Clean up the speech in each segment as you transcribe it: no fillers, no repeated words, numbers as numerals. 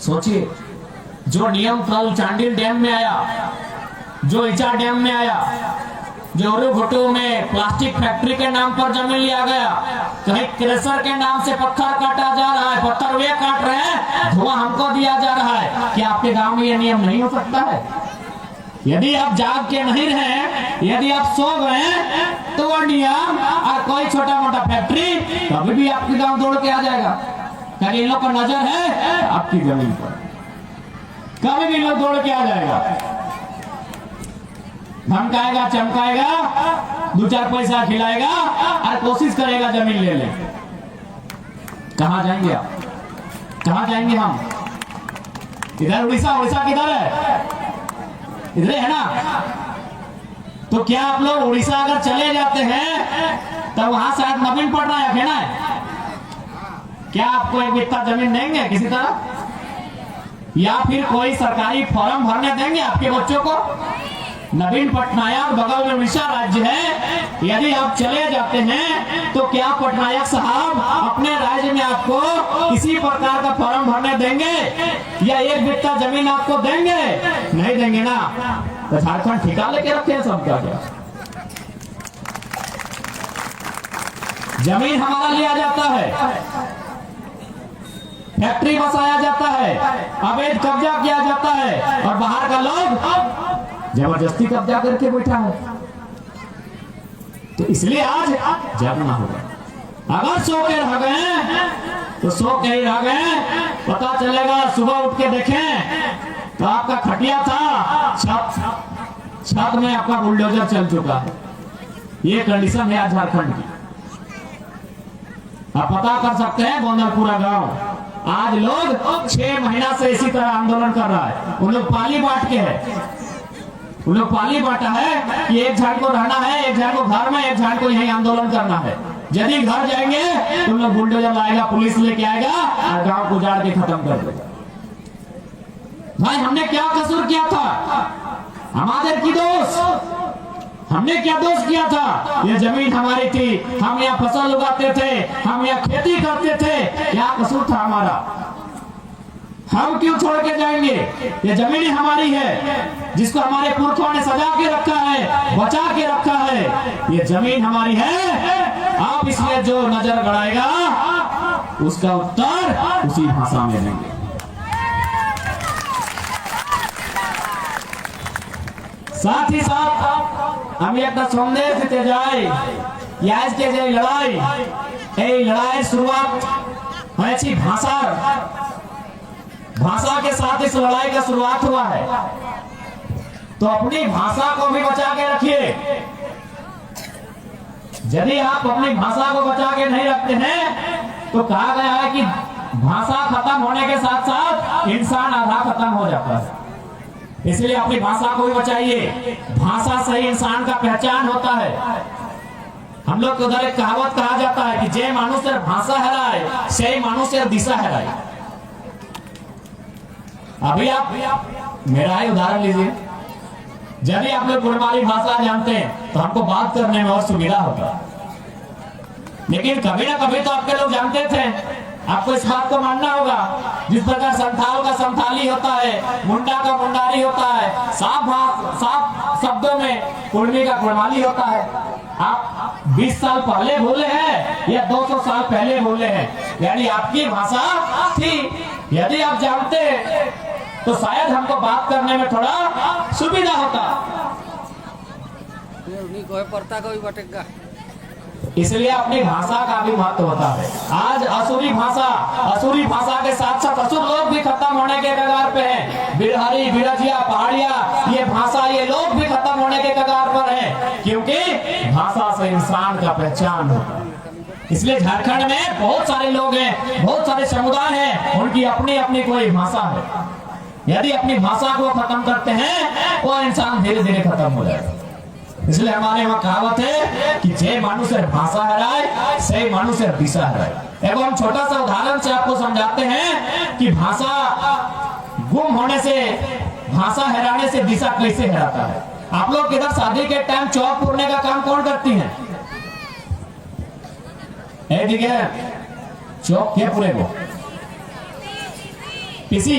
सोचिए, जो नियम कल चांडिल डैम में आया, जो इचा डैम में आया, जो घुटू में प्लास्टिक फैक्ट्री के नाम पर जमीन लिया गया, कहीं क्रेशर के नाम से पत्थर काटा जा रहा है, पत्थर वे काट रहे हैं, धुआं हमको दिया जा रहा है। क्या आपके गांव में ये नियम नहीं हो सकता है? यदि आप जाग के नहीं रहे, यदि आप सो गए, तो वो नियम और कोई छोटा मोटा फैक्ट्री कभी भी आपके गांव दौड़ के आ जाएगा। क्या इन लोग का नजर है आपकी जमीन पर? कभी भी लोग दौड़ के आ जाएगा, धमकाएगा, चमकाएगा, 2-4 पैसा खिलाएगा और कोशिश करेगा जमीन ले ले। कहां जाएंगे आप? कहां जाएंगे हम? इधर उड़ीसा, उड़ीसा किधर है? इधर है ना। तो क्या आप लोग उड़ीसा अगर चले जाते हैं तो वहां शायद नवीन पटनायक है ना, क्या आपको एक बित्ता जमीन देंगे किसी तरह, या फिर कोई सरकारी फॉर्म भरने देंगे आपके बच्चों को? नवीन पटनायक बगल में उड़ीसा राज्य है, यदि आप चले जाते हैं तो क्या पटनायक साहब अपने राज्य में आपको किसी प्रकार का फॉर्म भरने देंगे या एक बित्ता जमीन आपको देंगे? नहीं देंगे ना। तो झारखंड ठिका लेके रखे हैं सबका क्या? जमीन हमारा लिया जाता है, फैक्ट्री बसाया जाता है, अवैध कब्जा किया जाता है और बाहर का लोग जबरदस्ती कब्जा करके बैठा है। तो इसलिए आज जागना होगा। अगर सो के रह गए तो सो के ही रह गए। पता चलेगा सुबह उठ के देखें तो आपका खटिया था, छत में आपका बुलडोजर चल चुका है। ये कंडीशन है आज झारखंड की। आप पता कर सकते हैं गोंदलपुरा गांव, आज लोग 6 महीना से इसी तरह आंदोलन कर रहा है। उन लोग पाली बांट के है, उन लोग पाली बांटा है कि एक झाड़ को रहना है, एक झाड़ को घर में, एक झाड़ को यही आंदोलन करना है। यदि घर जाएंगे तो उन लोग बुलडोजर लाएगा, पुलिस लेके आएगा और गांव को उजाड़ के खत्म कर देगा। भाई हमने क्या कसूर किया था? हमारे की दोष, हमने क्या दोष किया था? ये जमीन हमारी थी, हम यहाँ फसल उगाते थे, हम यहाँ खेती करते थे, क्या कसूर था हमारा? हम क्यों छोड़ के जाएंगे? ये जमीन हमारी है, जिसको हमारे पुरखों ने सजा के रखा है, बचा के रखा है। ये जमीन हमारी है। आप इसमें जो नजर गड़ाएगा उसका उत्तर उसी भाषा में देंगे। साथ ही साथ हम एक संदेश देते जाए, आज के जो लड़ाई शुरुआत है भाषा के साथ इस लड़ाई का शुरुआत हुआ है। तो अपनी भाषा को भी बचा के रखिए। यदि आप अपनी भाषा को बचा के नहीं रखते हैं तो कहा गया है कि भाषा खत्म होने के साथ साथ इंसान आधा खत्म हो जाता है। इसलिए अपनी भाषा को भी बचाइए। भाषा से ही इंसान का पहचान होता है। हम लोग को उधर एक कहावत कहा जाता है कि जे मनुष्य भाषा हराए से मनुष्य दिशा हराए। अभी आप मेरा ही उदाहरण लीजिए, यदि आप लोग गुणमाली भाषा जानते हैं तो हमको बात करने में और सुविधा होता, लेकिन कभी ना कभी तो आपके लोग जानते थे। आपको इस बात को मानना होगा, जिस प्रकार संथाल का संथाली होता है, मुंडा का मुंडारी होता है, साफ शब्दों में कुर्मी का कुर्माली होता है। आप 20 साल पहले बोले हैं या 200 साल पहले बोले हैं, यानी आपकी भाषा थी। यदि आप जानते तो शायद हमको बात करने में थोड़ा सुविधा होता। इसलिए अपनी भाषा का भी महत्व होता है। आज असुरी भाषा के साथ साथ असुर लोग भी खत्म होने के कगार पे हैं। बिरहरी, बिरजिया, पहाड़िया, ये भाषा, ये लोग भी खत्म होने के कगार पर हैं, क्योंकि भाषा से इंसान का पहचान होता है। इसलिए झारखंड में बहुत सारे लोग हैं, बहुत सारे समुदाय हैं, उनकी अपनी अपनी कोई भाषा है। यदि अपनी भाषा को खत्म करते हैं वो इंसान धीरे धीरे खत्म हो जाएगा। इसलिए हमारे यहाँ कहावत है कि जे मनुष्य भाषा हराए से मनुष्य दिशा हराए। एवं हम छोटा सा उदाहरण से आपको समझाते हैं कि भाषा गुम होने से, भाषा हराने से दिशा कैसे हराता है। आप लोग किधर शादी के टाइम चौक पूरने का काम कौन करती है? चौक क्या पूरे को পিসি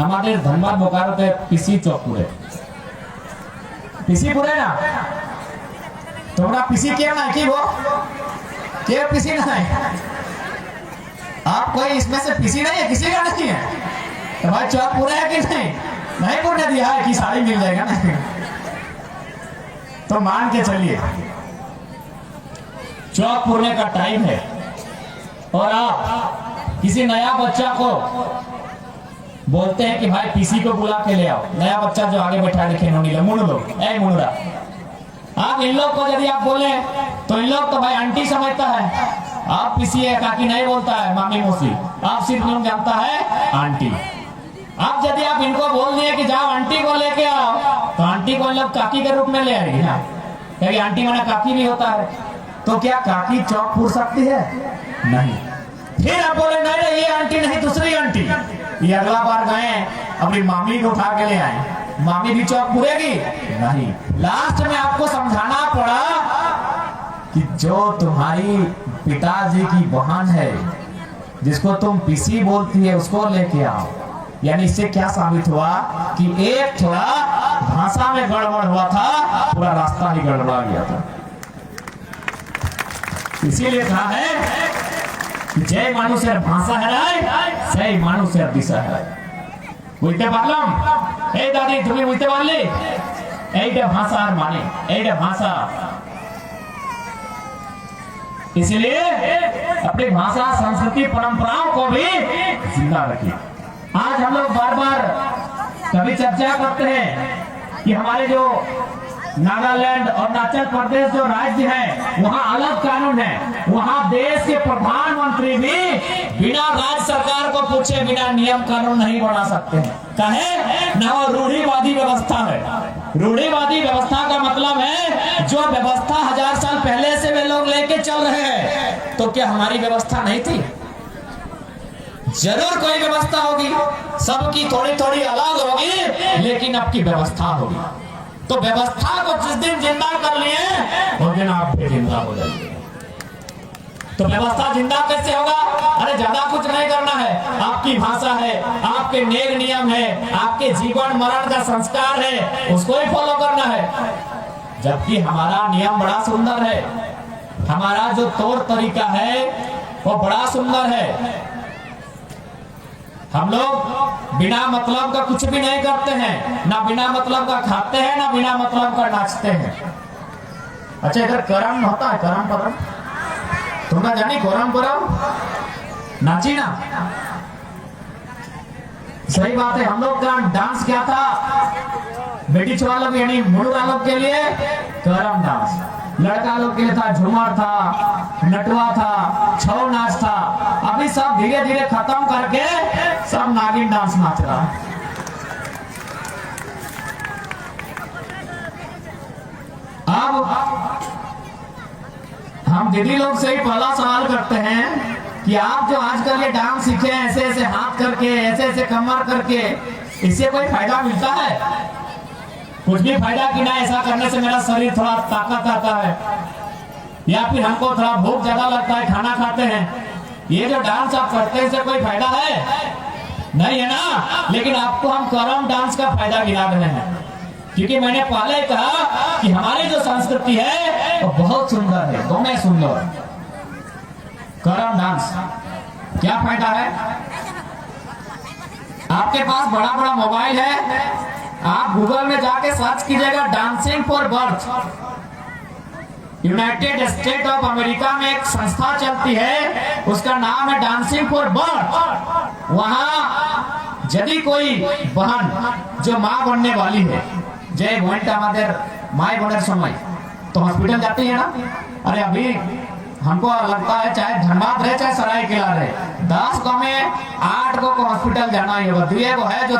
আমাদের ধনবাদ বোকারোতে পিসি চক পুরে পিসি পুরে না তোমরা পিসি क्यों ना की वो क्यों पिसी ना है आप कोई इसमें से पिसी नहीं है किसी का नहीं है तो भाई चौक पूरा है कि नहीं पूरने दिया है कि साड़ी मिल जाएगा ना तो मान के चलिए चौक पूरने का टाइम है और आप किसी नया बच्चा को बोलते हैं कि भाई पीसी को बुला के ले आओ नया बच्चा जो आगे बैठा है देखे मुनुरा आप इन लोग को यदि आप बोले तो इन लोग तो भाई आंटी समझता है आप पीसी है काकी नहीं बोलता है मामी मौसी आप सिर्फ लोग जानता है आंटी आप यदि आप इनको बोल दिए कि जाओ आंटी को लेके आओ तो आंटी को इन लोग काकी के रूप में ले आएगी ना क्योंकि आंटी माना काकी भी होता है तो क्या काकी चौक पूर सकती है नहीं फिर आप बोले नहीं ये आंटी नहीं दूसरी आंटी ये अगला बार गए अपनी मामी को उठा के ले आए मामी भी चौक पूरेगी नहीं लास्ट में आपको समझाना पड़ा कि जो तुम्हारी पिताजी की बहन है जिसको तुम पीसी बोलती है उसको लेके आओ यानी इससे क्या साबित हुआ कि एक थोड़ा भाषा में गड़बड़ हुआ था पूरा रास्ता ही गड़बड़ा गया था इसीलिए कहा है যে মানুষের ভাষা হারায় সেই মানুষের দিশা হারায় বুঝতে পারলাম এই দাদি তুমি বুঝতে পারলে এইটা ভাষার মানে এইটা भाषा इसलिए अपनी भाषा संस्कृति परंपराओं को भी जिंदा रखिए आज हम लोग बार-बार कभी चर्चा करते हैं कि हमारे जो नागालैंड और अरुणाचल प्रदेश जो राज्य है वहाँ अलग कानून है वहाँ देश के प्रधानमंत्री भी बिना राज्य सरकार को पूछे बिना नियम कानून नहीं बना सकते हैं कहे ना वो रूढ़िवादी व्यवस्था है रूढ़िवादी व्यवस्था का मतलब है जो व्यवस्था 1000 साल पहले से वे लोग लेके चल रहे हैं तो क्या हमारी व्यवस्था नहीं थी जरूर कोई व्यवस्था होगी सबकी थोड़ी थोड़ी अलग होगी लेकिन आपकी व्यवस्था होगी तो व्यवस्था को जिस दिन जिंदा कर लिए उस दिन आप भी जिंदा हो जाइए तो व्यवस्था जिंदा कैसे होगा अरे ज्यादा कुछ नहीं करना है आपकी भाषा है आपके नेम नियम है आपके जीवन मरण का संस्कार है उसको ही फॉलो करना है जबकि हमारा नियम बड़ा सुंदर है हमारा जो तौर तरीका है वो बड़ा सुंदर है हम लोग बिना मतलब का कुछ भी नहीं करते हैं ना बिना मतलब का खाते हैं ना बिना मतलब का नाचते हैं अच्छा इधर करम होता है करम परम तुमने जानी करम परम नाची ना सही बात है हम लोग का डांस क्या था बेटी छोरा लोग यानी मुंडा लोग के लिए करम डांस लड़का लोग के लिए था झूमर था नटवा था छौ नाच था अभी सब धीरे धीरे खत्म करके सब नागिन डांस नाच रहा है अब हम दीदी लोग से ही पहला सवाल करते हैं कि आप जो आजकल ये डांस सीखे हैं ऐसे ऐसे हाथ करके ऐसे ऐसे कमर करके इससे कोई फायदा मिलता है कुछ भी फायदा कि ना ऐसा करने से मेरा शरीर थोड़ा ताकत आता है या फिर हमको थोड़ा भूख ज्यादा लगता है खाना खाते हैं ये जो डांस आप करते हैं इससे कोई फायदा है नहीं है ना लेकिन आपको हम करम डांस का फायदा गिना रहे हैं क्योंकि मैंने पहले कहा कि हमारी जो संस्कृति है वो बहुत सुंदर है दोनों सुंदर करम डांस क्या फायदा है आपके पास बड़ा बड़ा मोबाइल है आप गूगल में जाके सर्च कीजिएगा dancing for birth United state of America में एक संस्था चलती है उसका नाम है डांसिंग फॉर बर्थ वहां यदि कोई बहन जो मां बनने वाली है जय घंटा मादेर माए बने समय तो हॉस्पिटल जाती है ना अरे अभी हमको लगता है चाहे धनबाद रहे चाहे सरायकेला रहे 10 गांव में 8 को हॉस्पिटल जाना ही होगा 2 को है जो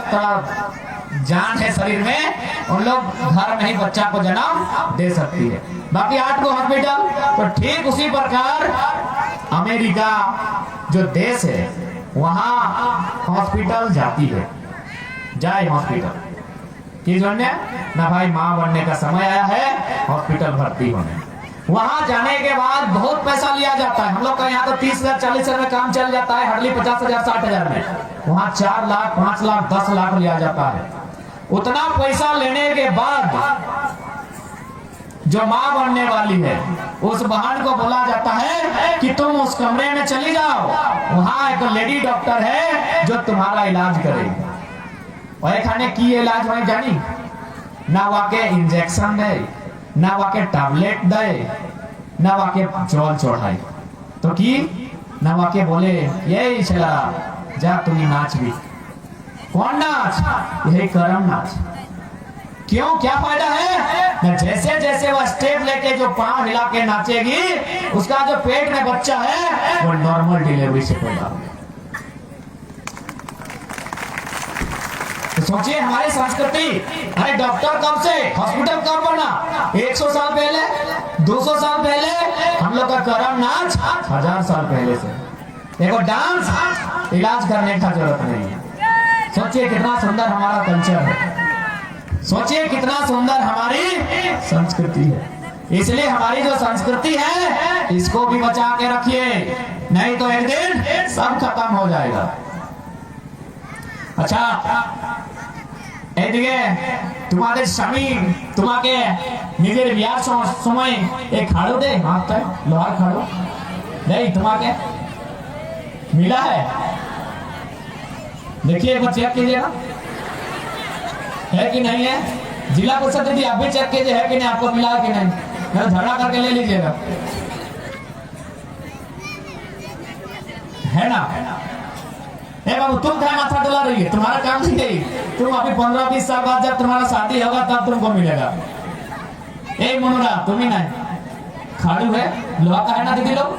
जान है शरीर में उन लोग घर में ही बच्चा को जन्म दे सकती है बाकी 8 को हॉस्पिटल तो ठीक उसी प्रकार अमेरिका जो देश है वहां हॉस्पिटल जाती है जाए हॉस्पिटल किस बनने ना भाई माँ बनने का समय आया है हॉस्पिटल भर्ती होने वहां जाने के बाद बहुत पैसा लिया जाता है। हम लोग का यहाँ तो 30,000 40,000 में काम चल जाता है, हार्डली 50,000 60,000 में। वहां 4 लाख 5 लाख 10 लाख लिया जाता है। उतना पैसा लेने के बाद जो माँ बनने वाली है उस बहन को बोला जाता है कि तुम उस कमरे में चली जाओ, वहां एक लेडी डॉक्टर है जो तुम्हारा इलाज करेगी। और खाने की इलाज वही जानी ना, वाके इंजेक्शन दे ना, वाके टैबलेट दे ना, वाके जल चढ़ाई तो की ना, वाके बोले यही चला जा तुम्हें नाच भी। कौन नाच? यही करम नाच। क्यों, क्या फायदा है? जैसे जैसे वो स्टेप लेके जो पांव हिला के नाचेगी, उसका जो पेट में बच्चा है वो नॉर्मल डिलीवरी से पैदा होगा। तो सोचिए हमारी संस्कृति, अरे डॉक्टर कब से, हॉस्पिटल कब बना? 100 साल पहले, 200 साल पहले। हम लोग का करम नाच 1000 साल पहले से। देखो डांस इलाज करने का जरूरत नहीं है। सोचिए कितना सुंदर हमारा कल्चर है, सोचिए कितना सुंदर हमारी संस्कृति है। इसलिए हमारी जो संस्कृति है इसको भी बचा के रखिए, नहीं तो एक दिन सब खत्म हो जाएगा। अच्छा এদিকে তোমাদের স্বামী তোমাকে নিজের বিয়ার সময় এই খাড়ো দে, হাতটা লোহার খাড়ো नहीं तुम्हारे मिला है? देखिए एक बार चेक कीजिएगा है कि नहीं है। जिला परिषद यदि आप भी चेक कीजिए है कि नहीं, आपको मिला है कि नहीं, नहीं झगड़ा करके ले लीजिएगा, है ना। बाबू तुम क्या माथा डुला रही है, तुम्हारा काम नहीं है। तुम अभी 15-20 साल बाद जब तुम्हारा शादी होगा तब तुमको मिलेगा। ए मनोरा तुम ही नहीं खाड़ू है, लोहा का है ना दीदी लोग,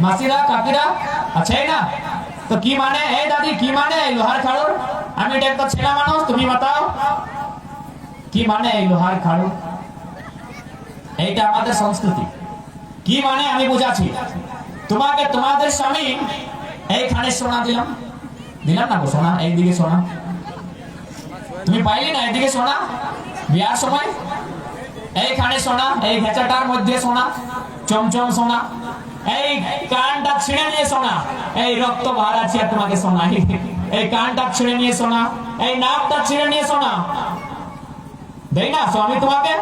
मासीरा काकीरा अच्छा है ना। तो की माने ए दादी की माने लोहार खाड़ू, আমি এটা একটা ছেলে মানুষ, তুমি बताओ কি মানে এই লোহার খাড়ু? এইটা আমাদের সংস্কৃতি। কি মানে আমি বুঝাচ্ছি তোমাকে। তোমাদের স্বামী এইখানে সোনা দিলাম, দিলাম না গো সোনা, এইদিকে সোনা তুমি পাইলে না, এইদিকে সোনা বিয়ার সময়, এইখানে সোনা, এই ভেচাটার মধ্যে সোনা, চমচম সোনা, এই কানটা ছিঁড়ে নিয়ে সোনা, এই রক্ত ভার আছে তোমাকে সোনা, এই কানটা ছিঁড়ে নিয়ে সোনা, এই নাকটা ছিঁড়ে নিয়ে সোনা দেই না স্বামী তোমাকে।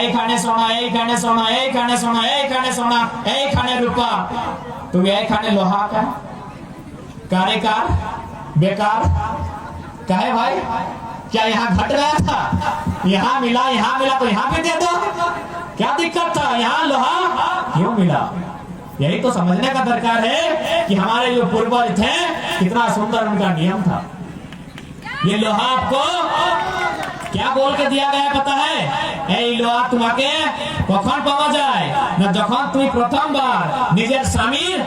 এইখানে সোনা, এইখানে সোনা, এইখানে সোনা, এইখানে সোনা, এইখানে রূপা, তুমি এইখানে লোহা का कारे कार बेकार काहे भाई? क्या यहाँ घट गया था? यहाँ मिला तो यहाँ भी दे दो, क्या दिक्कत था? यहाँ लोहा क्यों मिला? यही तो समझने का दरकार है कि हमारे जो पूर्वज थे कितना सुंदर उनका नियम था। ये लोहा आपको क्या बोल के दिया गया पता है? এই লোহা তোমাকে কখন পাওয়া যায় না, যখন তুমি প্রথমবার নিজের স্বামীর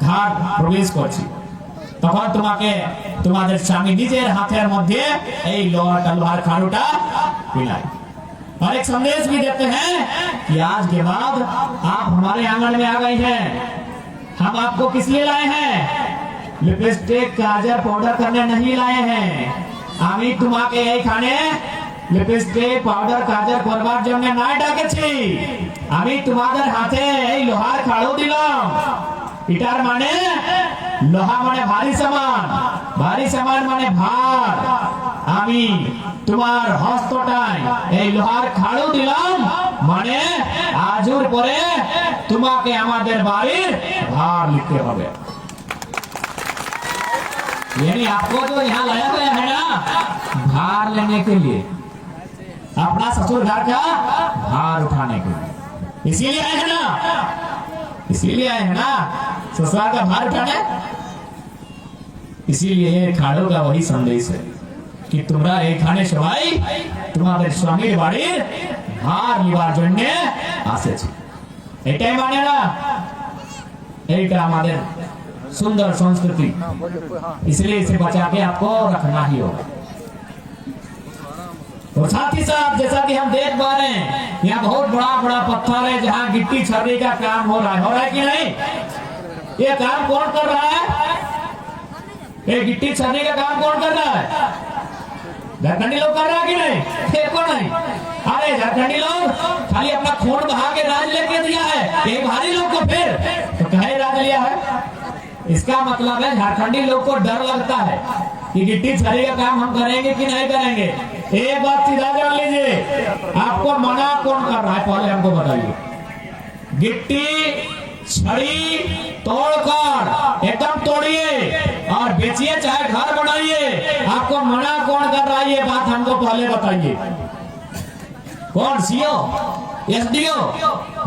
ঘাট প্রবেশ করছি, তখন তোমাকে তোমাদের স্বামী নিজের হাতের মধ্যে এই লোহার খাড়ুটা पिलाए। और एक संदेश भी देते हैं कि आज के बाद आप हमारे आंगन में आ गए हैं, हम आपको किस लिए लाए हैं? लिपस्टिक काजल पाउडर करने नहीं लाए हैं, আমি তোমাকে এইখানে লিপস্টিক পাউডার কাজল করবার জন্য না ডাকেছি, আমি তোমাদের হাতে এই লোহার খাড়ু দিলাম। এটার মানে লোহা মানে ভারী সামান, ভারী সামান মানে ভার। আমি তোমার হস্তটায় এই লোহার খাড়ু দিলাম, মানে আজুর পরে তোমাকে আমাদের বাড়ির ভার লিখতে হবে। यानी आपको जो यहाँ लाया गया है ना भार लेने के लिए, अपना ससुर घर का भार उठाने के लिए, इसीलिए आए हैं ना, इसीलिए आए हैं ना ससुराल का भार उठाने। इसीलिए ये खाड़ो का वही संदेश है कि তোমরা এখানে সবাই তোমাদের স্বামীর বাড়ির ভার নিবার জন্য আসেছে। এটাই মানে না, এইটা আমাদের सुंदर संस्कृति, इसलिए इसे बचा के आपको रखना ही होगा। और साथ ही साथ जैसा कि हम देख पा रहे हैं यहाँ बहुत बड़ा बड़ा पत्थर है जहाँ गिट्टी छर्री का काम हो रहा है कि नहीं? ये काम कौन कर रहा है? ये गिट्टी छर्री का काम कौन कर रहा है? घरकंडी लोग कर रहा है कि नहीं? कौन है? अरे झारखंडी लोग खाली अपना खून बहा के राज लेके दिया है, एक भारी लोग को फिर तो कहे राज लिया है। इसका मतलब है झारखंडी लोग को डर लगता है कि गिट्टी छड़ी का काम हम करेंगे कि नहीं करेंगे। एक बात सीधा जान लीजिए, आपको मना कौन कर रहा है पहले हमको बताइए। गिट्टी छड़ी तोड़कर एकदम तोड़िए और बेचिए, चाहे घर बनाइए, आपको मना कौन कर रहा है ये बात हमको पहले बताइए। कौन? CO, SDO?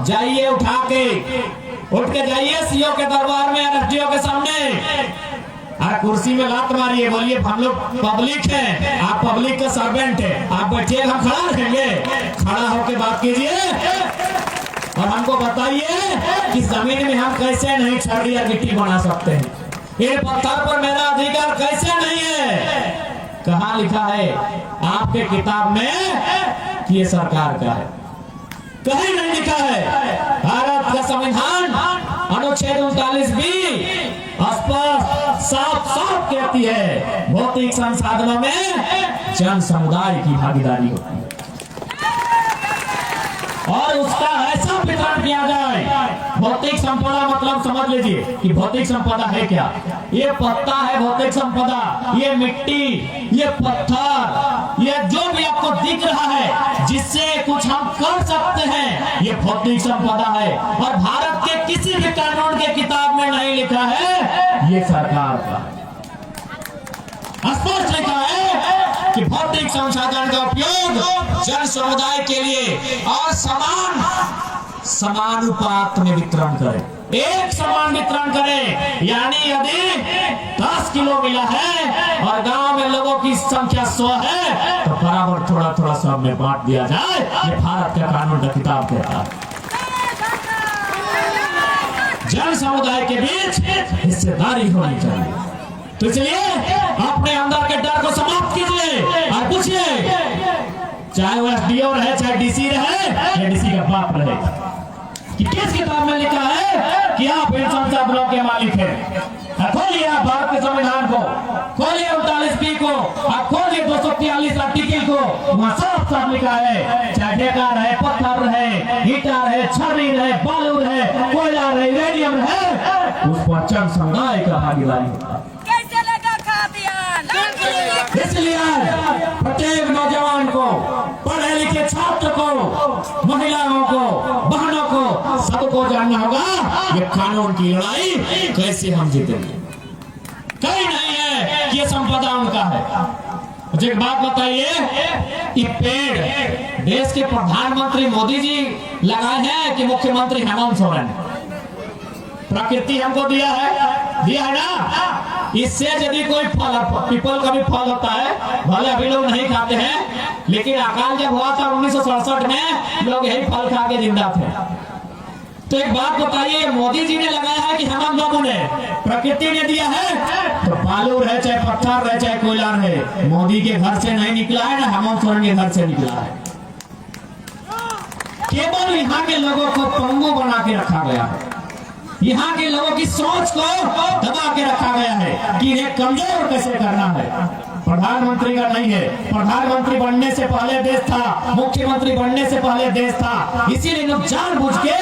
जाइए उठ के जाइए सीओ के दरबार में, एसडीओ के सामने, अरे कुर्सी में लात मारिए, बोलिए हम लोग पब्लिक हैं, आप पब्लिक के सर्वेंट हैं, आप बैठिए, हम खड़ा रहेंगे, खड़ा होकर बात कीजिए और हमको बताइए कि जमीन में हम कैसे नहीं छड़ी या गिट्टी बना सकते हैं, ये पत्थर पर मेरा अधिकार कैसे नहीं है। कहाँ लिखा है आपके किताब में कि ये सरकार का है? कहीं नहीं लिखा है। भारत का संविधान अनुच्छेद 39B स्पष्ट साफ साफ कहती है भौतिक संसाधनों में जन समुदाय की भागीदारी होती है और उसका ऐसा वितरण किया जाए। भौतिक संपदा मतलब समझ लीजिए कि भौतिक संपदा है क्या? ये पत्ता है भौतिक संपदा, ये मिट्टी, ये पत्थर, ये जो भी आपको दिख रहा है जिससे कुछ हम कर सकते हैं, ये भौतिक संपदा है। और भारत के किसी भी कानून के किताब में नहीं लिखा है ये सरकार का, स्पष्ट लिखा है कि भौतिक संसाधन का उपयोग जन समुदाय के लिए और समानुपात में वितरण करें, एक समान वितरण करें। यानी यदि 10 किलो मिला है और गांव में लोगों की संख्या 100 है तो बराबर थोड़ा थोड़ा सब में बांट दिया जाए। ये भारत का कानून का किताब कहता है। जन समुदाय के बीच हिस्सेदारी होनी चाहिए। तो इसलिए अपने अंदर के डर को समाप्त कीजिए और पूछिए, चाहे वो एसडीओ रहे, चाहे डीसी रहे, या डीसी का बाप रहे, कि किस किताब में लिखा है कि आप इन संसाधनों के मालिक हैं। खोलिए आप भारत के संविधान को, खोलिए 39B को, आप खोलिए 243 आर्टिकल को, वहाँ साफ साफ लिखा है चाहे ठेका रहे, पत्थर रहे, ईटा रहे, छर्री रहे, बालू रहे, कोयला रहे, यूरेनियम रहे, उस पर जन समुदाय का भागीदारी होता है। इसलिए प्रत्येक नौजवान को, पढ़े लिखे छात्र को, महिलाओं को, बहनों को, सबको जानना होगा ये कानून की लड़ाई कैसे हम जीतेंगे। कहीं नहीं है कि ये संपदा उनका है। मुझे एक बात बताइए, ये पेड़ देश के प्रधानमंत्री मोदी जी लगाए हैं कि मुख्यमंत्री हेमंत सोरेन? प्रकृति हमको दिया है ना। इससे यदि कोई फल, पीपल का भी फल होता है, भले अभी लोग नहीं खाते हैं, लेकिन अकाल जब हुआ था 1967 में, लोग यही फल खा के जिंदा थे। तो एक बात बताइए, मोदी जी ने लगाया है कि हेमंत बाबू ने? प्रकृति ने दिया है। तो बालू रहे, चाहे पत्थर रहे, चाहे कोयला रहे, मोदी के घर से नहीं निकला है ना हेमंत सोरेन के घर से निकला है। केवल यहाँ के लोगों को पंगु बना के रखा गया है, यहाँ के लोगों की सोच को दबा के रखा गया है कि इन्हें कमजोर कैसे करना है। प्रधानमंत्री का नहीं है, प्रधानमंत्री बनने से पहले देश था, मुख्यमंत्री बनने से पहले देश था। इसीलिए लोग जानबूझ के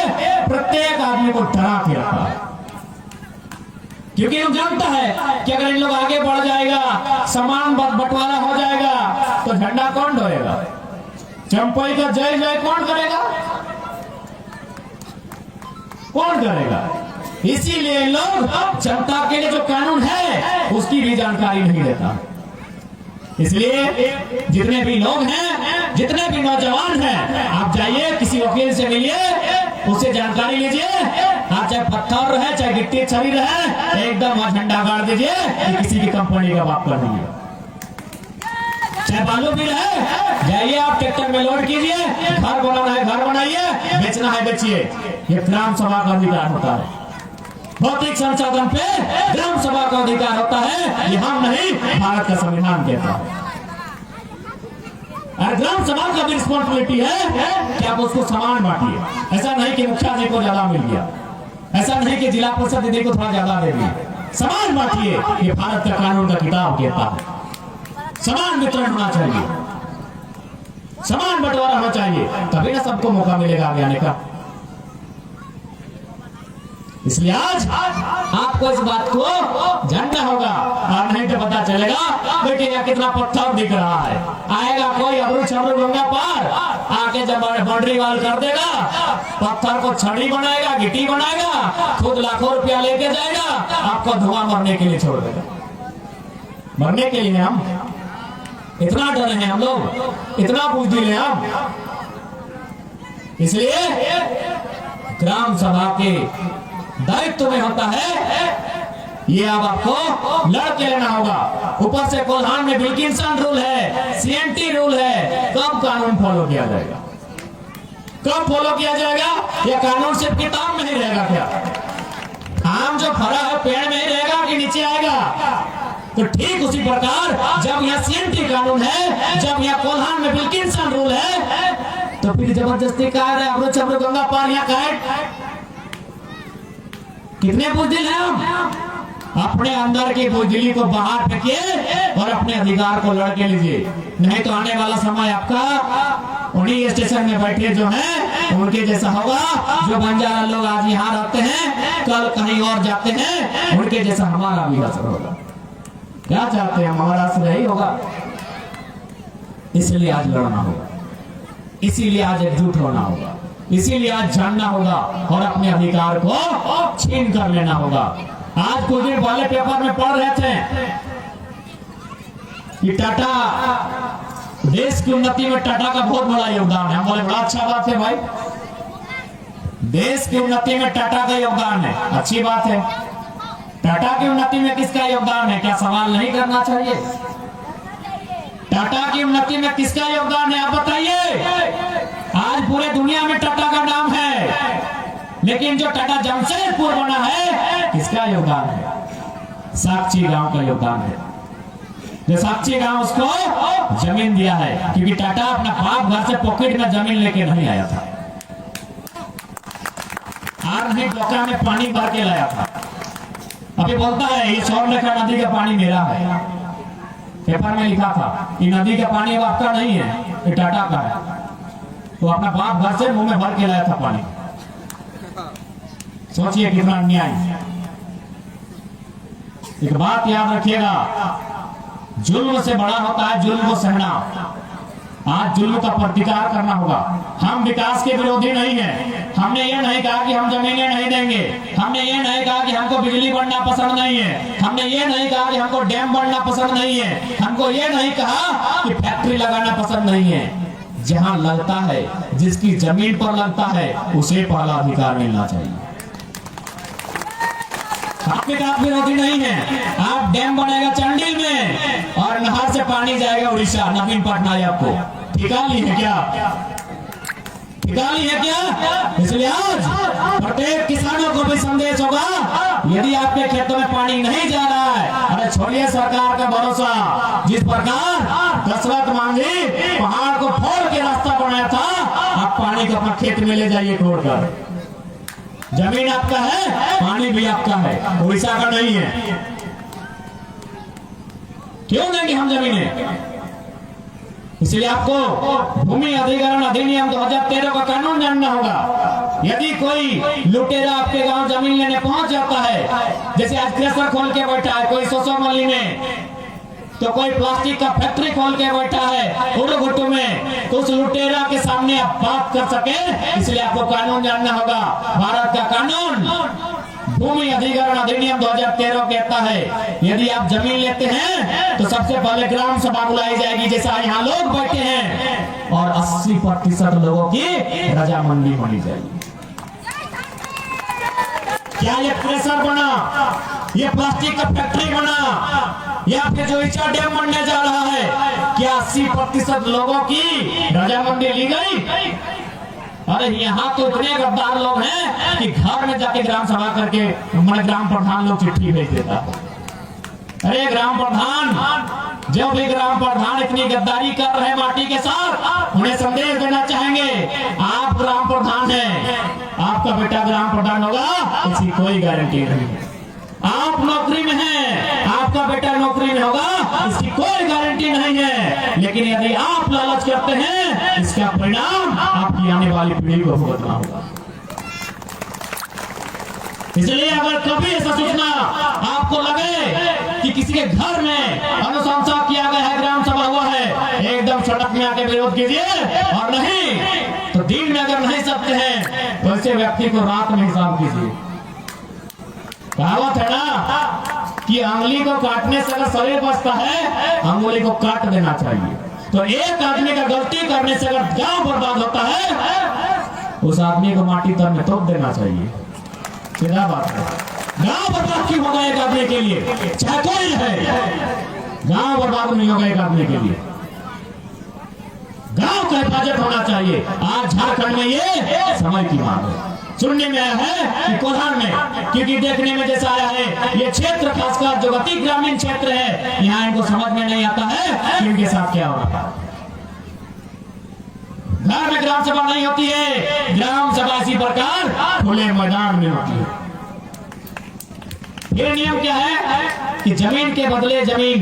प्रत्येक आदमी को डरा के रखा है, क्योंकि लोग जानता है कि अगर इन लोग आगे बढ़ जाएगा, सामान बंटवारा हो जाएगा, तो झंडा कौन ढोएगा? चंपई का जय जय कौन करेगा? कौन करेगा? इसीलिए लोग जनता के लिए जो कानून है उसकी भी जानकारी नहीं देता। इसलिए जितने भी लोग हैं, जितने भी नौजवान हैं, आप जाइए किसी वकील से मिलिए, उससे जानकारी लीजिए। आप चाहे पत्थर रहे, चाहे गिट्टी छड़ी रहे, एकदम झंडा गाड़ दीजिए कि किसी की कंपनी का बाप कर दीजिए। चाहे बालू भी रहे, जाइए आप ट्रैक्टर में लोड कीजिए, घर बनाना है घर बनाइए, बेचना है बेचिए। ये ग्राम सभा का अधिकार होता है। भौतिक संसाधन पे ग्राम सभा का अधिकार होता है, ये हम नहीं, भारत का संविधान कहता है। और ग्राम सभा का भी रिस्पॉन्सिबिलिटी है कि आप उसको समान बांटिए। ऐसा नहीं कि मुखिया जी को ज्यादा मिल गया, ऐसा नहीं कि जिला परिषद दीदी को थोड़ा ज्यादा दे दिया। समान बांटिए, ये भारत का कानून का किताब कहता है। समान वितरण होना चाहिए। समान बंटवारा होना चाहिए, तभी ना सबको मौका मिलेगा आगे आने का। इसलिए आज आपको इस बात को जानना होगा, और नहीं तो पता चलेगा बेटे यहाँ कितना पत्थर दिख रहा है। आएगा कोई अबरू छबरू गंगा पार, आके जब बाउंड्री वाल कर देगा, पत्थर को छड़ी बनाएगा, गिट्टी बनाएगा, खुद लाखों रुपया लेके जाएगा, आपको धुआं मरने के लिए छोड़ देगा। मरने के लिए हम इतना डरे हैं, हम लोग इतना बुजदिल हैं हम। इसलिए ग्राम सभा के दायित्व में होता है, ये अब आपको लड़के लेना होगा। ऊपर से कोल्हान में विल्किंसन रूल है, सीएनटी रूल है, कब कानून फॉलो किया जाएगा? कब फॉलो किया जाएगा? यह कानून सिर्फ किताब में ही रहेगा क्या? आम जो फरा है पेड़ में ही रहेगा कि नीचे आएगा? तो ठीक उसी प्रकार जब यहाँ सीएनटी कानून है, जब यहाँ कोल्हान में विल्किंसन रूल है, तो फिर जबरदस्ती कह रहे अबरू छबरू गंगा पार यहाँ काट। कितने बुजदिल हैं हम? अपने अंदर की बुजदिली को बाहर फेंकिए और अपने अधिकार को लड़के लीजिए, नहीं तो आने वाला समय आपका उन्हीं स्टेशन में बैठे जो हैं उनके जैसा होगा। जो बंजारा लोग आज यहाँ रहते हैं, कल कहीं और जाते हैं, उनके जैसा हमारा भी असर होगा। क्या चाहते हैं? हमारा असर यही होगा। इसलिए आज लड़ना होगा, इसीलिए आज एकजुट होना होगा, इसीलिए आज जानना होगा और अपने अधिकार को छीन कर लेना होगा। आज कुछ दिन पहले पेपर में पढ़ रहे थे कि टाटा, देश की उन्नति में टाटा का बहुत बड़ा योगदान है। हम बोले बड़ा अच्छा बात है भाई, देश की उन्नति में टाटा का योगदान है, अच्छी बात है। टाटा की उन्नति में किसका योगदान है? क्या सवाल नहीं करना चाहिए? टाटा की उन्नति में किसका योगदान है आप बताइए। आज पूरे दुनिया में टाटा का नाम है, लेकिन जो टाटा जमशेदपुर बना है, किसका योगदान है? साक्षी गांव का योगदान है। जो साक्षी गांव उसको जमीन दिया है, क्योंकि टाटा अपना बाप घर से पॉकेट में जमीन लेके नहीं आया था, और नहीं डोका में पानी भर के लाया था। अभी बोलता है ये 100 लेखा नदी का पानी मेरा है। पेपर में लिखा था कि नदी का पानी अब आपका नहीं है, ये टाटा का है। तो अपना बाप घर से मुंह में भर के लाया था पानी। सोचिए कितना अन्याय। एक बात याद रखिएगा, जुल्म से बड़ा होता है जुल्म को सहना। आज जुल्म का प्रतिकार करना होगा। हम विकास के विरोधी नहीं हैं। हमने ये नहीं कहा कि हम जमीनें नहीं देंगे, हमने ये नहीं कहा कि हमको बिजली बढ़ना पसंद नहीं है, हमने ये नहीं कहा कि हमको डैम बढ़ना पसंद नहीं है, हमको ये नहीं कहा कि फैक्ट्री लगाना पसंद नहीं है। जहां लगता है, जिसकी जमीन पर लगता है, उसे पहला अधिकार मिलना चाहिए। आपके आप विरोधी नहीं है। आप डैम बनेगा चंडील में और नहर से पानी जाएगा उड़ीसा, नवीन पटनायक को ठिका ली है क्या? ठिका ली है क्या? इसलिए आज प्रत्येक किसानों को भी संदेश होगा, यदि आपके खेतों में पानी नहीं जा रहा है, अरे छोड़िए सरकार का भरोसा। जिस प्रकार दशरथ मांझी पहाड़ को फोड़ के रास्ता बनाया था, आप पानी को अपना खेत में ले जाइए तोड़कर। जमीन आपका है, पानी भी आपका है, उड़ीसा का नहीं है। क्यों देंगे हम जमीनें? इसलिए आपको भूमि अधिग्रहण अधिनियम 2013 का कानून जानना होगा। यदि कोई लुटेरा आपके गांव जमीन लेने पहुंच जाता है, जैसे आज क्रेशर खोल के बैठा है कोई सोसोमली में, तो कोई प्लास्टिक का फैक्ट्री खोल के बैठा है उड़गुट्टू में, तो उस लुटेरा के सामने आप बात कर सके, इसलिए आपको कानून जानना होगा। भारत का कानून भूमि अधिग्रहण अधिनियम 2013 कहता है, यदि आप जमीन लेते हैं तो सबसे पहले ग्राम सभा बुलाई जाएगी, जैसा यहाँ लोग बैठे हैं, और 80% लोगों की रजामंदी होनी चाहिए। क्या ये प्रेशर बना, ये प्लास्टिक का फैक्ट्री बना, या फिर जो ईचा डैम बनने जा रहा है, क्या 80% लोगों की रजामंदी ली गई? अरे यहाँ तो इतने गद्दार लोग हैं कि घर में जाके ग्राम सभा करके हमारे ग्राम प्रधान लोग चिट्ठी भेज देता है। अरे ग्राम प्रधान, जो भी ग्राम प्रधान इतनी गद्दारी कर रहे हैं माटी के साथ, उन्हें संदेश देना चाहेंगे, आप ग्राम प्रधान हैं, आपका बेटा ग्राम प्रधान होगा, इसकी कोई गारंटी नहीं है। आप नौकरी में हैं, आप आपका बेटा नौकरी में होगा इसकी कोई गारंटी नहीं है, लेकिन यदि आप लालच करते हैं इसका परिणाम आपकी आने वाली पीढ़ी को भुगतना होगा। इसलिए अगर कभी ऐसा सूचना आपको लगे कि किसी के घर में अनुशंसा किया गया है, ग्राम सभा हुआ है, एकदम सड़क में आके विरोध कीजिए, और नहीं तो दिन में अगर नहीं सकते हैं तो ऐसे व्यक्ति को रात में हिसाब कीजिए। कहावत है ना कि अंगुली को काटने से अगर शरीर बचता है, अंगुली को काट देना चाहिए। तो एक आदमी का गलती करने से अगर गांव बर्बाद होता है, उस आदमी को माटी तर में तोप देना चाहिए। सीधा बात है। गांव बर्बाद क्यों होगा एक आदमी के लिए, चाहे कोई है, गांव बर्बाद नहीं होगा एक आदमी के लिए। गांव का हिफाजत होना चाहिए। आज झारखंड में ये समय की मांग है। सुनने में आया है कि कोल्हान में, क्योंकि देखने में जैसा आया है, ये क्षेत्र खासकर जो अति ग्रामीण क्षेत्र है, यहाँ इनको समझ में नहीं आता है कि इनके साथ क्या हो रहा है। घर में ग्राम सभा नहीं होती है, ग्राम सभा इसी प्रकार खुले मैदान में होती है। फिर नियम क्या है कि जमीन के बदले जमीन।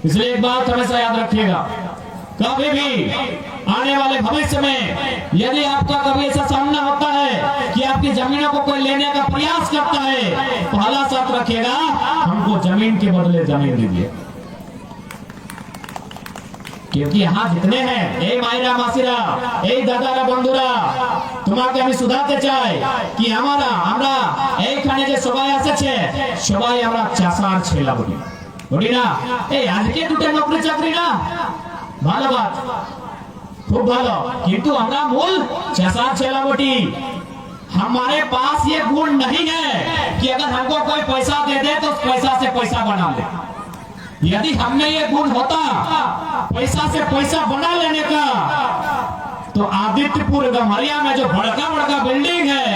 इसलिए एक बात हमेशा याद रखिएगा, कभी भी आने वाले भविष्य में यदि आपका कभी ऐसा सामना होता है कि आपकी जमीनों को कोई लेने का प्रयास करता है, पहला शर्त रखिएगा, हमको जमीन के बदले जमीन दीजिए। क्योंकि यहाँ जितने हैं, ए मायरा मासिरा, ए दादारा बंधुरा, তোমাকে আমি শুধাতে চাই কি আমরা এইখানে যে সবাই এসেছে, সবাই আমরা চাষার ছেলে বলি, বলি না? এই আজকে দুটো নকরি চাকরি না, ভালো বাত, খুব ভালো, কিন্তু আমরা মূল চাষার ছেলে বটি। हमारे पास ये गुण नहीं है कि अगर हमको कोई पैसा दे दे तो पैसा से पैसा बना ले। यदि हमने ये गुण होता पैसा से पैसा बना लेने का, तो आदित्यपुर गम्हरिया में जो बड़का बड़का बिल्डिंग है,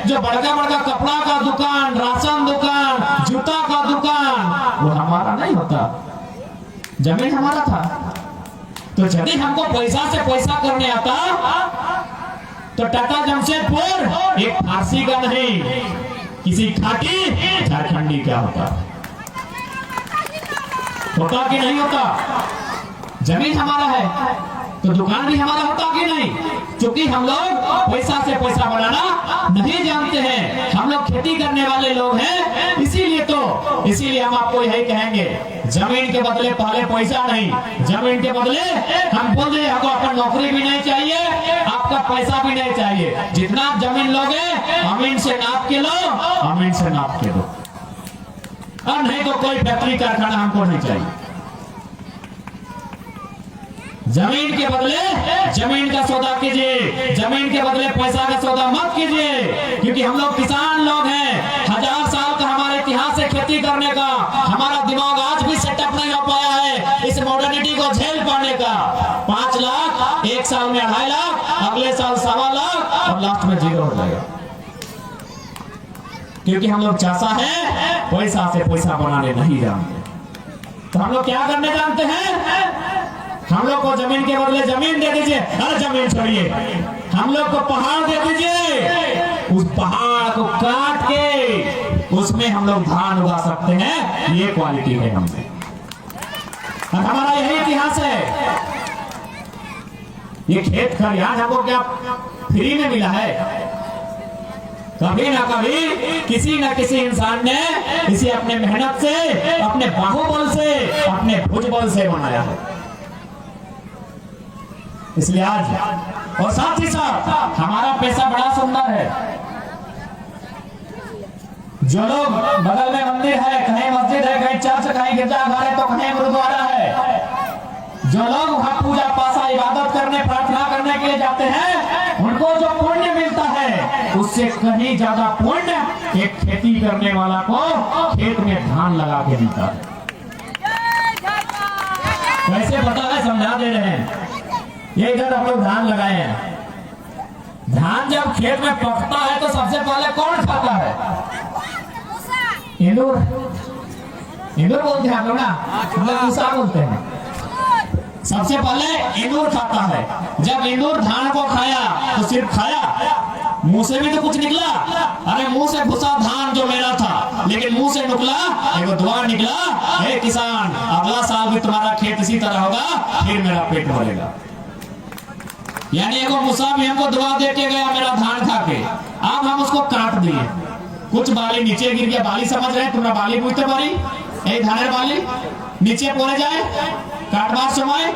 जो बड़का बड़का कपड़ा का दुकान, राशन दुकान, जूता का दुकान, वो हमारा नहीं होता, जमीन हमारा था। तो यदि हमको पैसा से पैसा करने आता तो टाटा जमशेदपुर एक फारसी का नहीं, किसी खाटी झारखंडी का होता कि नहीं होता? जमीन हमारा है तो दुकान भी हमारा होता कि नहीं? क्योंकि हम लोग पैसा से पैसा बनाना नहीं जानते हैं, हम लोग खेती करने वाले लोग हैं। इसीलिए हम आपको यही कहेंगे, जमीन के बदले पहले पैसा नहीं, जमीन के बदले हम बोल रहे हमको अपन नौकरी भी नहीं चाहिए, आपका पैसा भी नहीं चाहिए। जितना जमीन लोगे अमीन से नाप के लो, अमीन से नाप के दो, और नहीं तो कोई फैक्ट्री कारखाना हमको नहीं चाहिए। जमीन के बदले जमीन का सौदा कीजिए, जमीन के बदले पैसा का सौदा मत कीजिए, क्योंकि हम लोग किसान लोग हैं। 1000 साल का हमारे इतिहास है खेती करने का, हमारा दिमाग आज भी सेटअप नहीं हो पाया है इस मॉडर्निटी को झेल पाने का। 5 लाख एक साल में 2.5 लाख, अगले साल 1.25 लाख, और लास्ट में 0 हो जाएगा। क्योंकि हम लोग चासा है, पैसा से पैसा बनाने नहीं जानते। तो हम लोग क्या करने जानते हैं? हम लोग को जमीन के बदले जमीन दे दीजिए। अरे जमीन छोड़िए, हम लोग को पहाड़ दे दीजिए, उस पहाड़ को काट के उसमें हम लोग धान उगा सकते हैं। ये क्वालिटी है हमसे, और हमारा यही इतिहास है। ये खेत खलिहान हमको क्या फ्री में मिला है? कभी ना कभी किसी न किसी इंसान ने इसे अपने मेहनत से, अपने बाहुबल से, अपने भुजबल से बनाया है। इसलिए आज और साथ ही साथ हमारा पैसा बड़ा सुंदर है। जो लोग बगल में मंदिर है, कहीं मस्जिद है, कहीं चर्च, कहीं गिरजाघर है, तो कहीं गुरुद्वारा है, जो लोग वहां पूजा पासा इबादत करने, प्रार्थना करने के लिए जाते हैं, उनको जो पुण्य मिलता है उससे कहीं ज्यादा पुण्य एक खेती करने वाला को खेत में धान लगा के मिलता है। कैसे पता है? समझा दे रहे हैं। ये इधर हम लोग धान लगाए हैं। धान जब खेत में पकता है तो सबसे पहले कौन खाता है? इंदूर, इंदूर बोलते हैं हम लोग ना, हम लोग पूसा बोलते हैं। सबसे पहले इंदूर खाता है। जब इंदूर धान को खाया तो सिर्फ खाया, मुंह से भी तो कुछ निकला। अरे मुंह से घुसा धान जो मेरा था, लेकिन मुंह से निकला एक दुआ निकला, हे किसान अगला साल भी तुम्हारा खेत इसी तरह होगा, फिर मेरा पेट भरेगा। यानी एगो मूसा भी हमको दुआ दे के गया मेरा धान खा के, अब हम उसको काट दिए। कुछ बाली नीचे गिर गया, बाली समझ रहे तुम्हारा बाली बुझते बारी ए धानेर बाली नीचे पड़े जाए, काटवार समय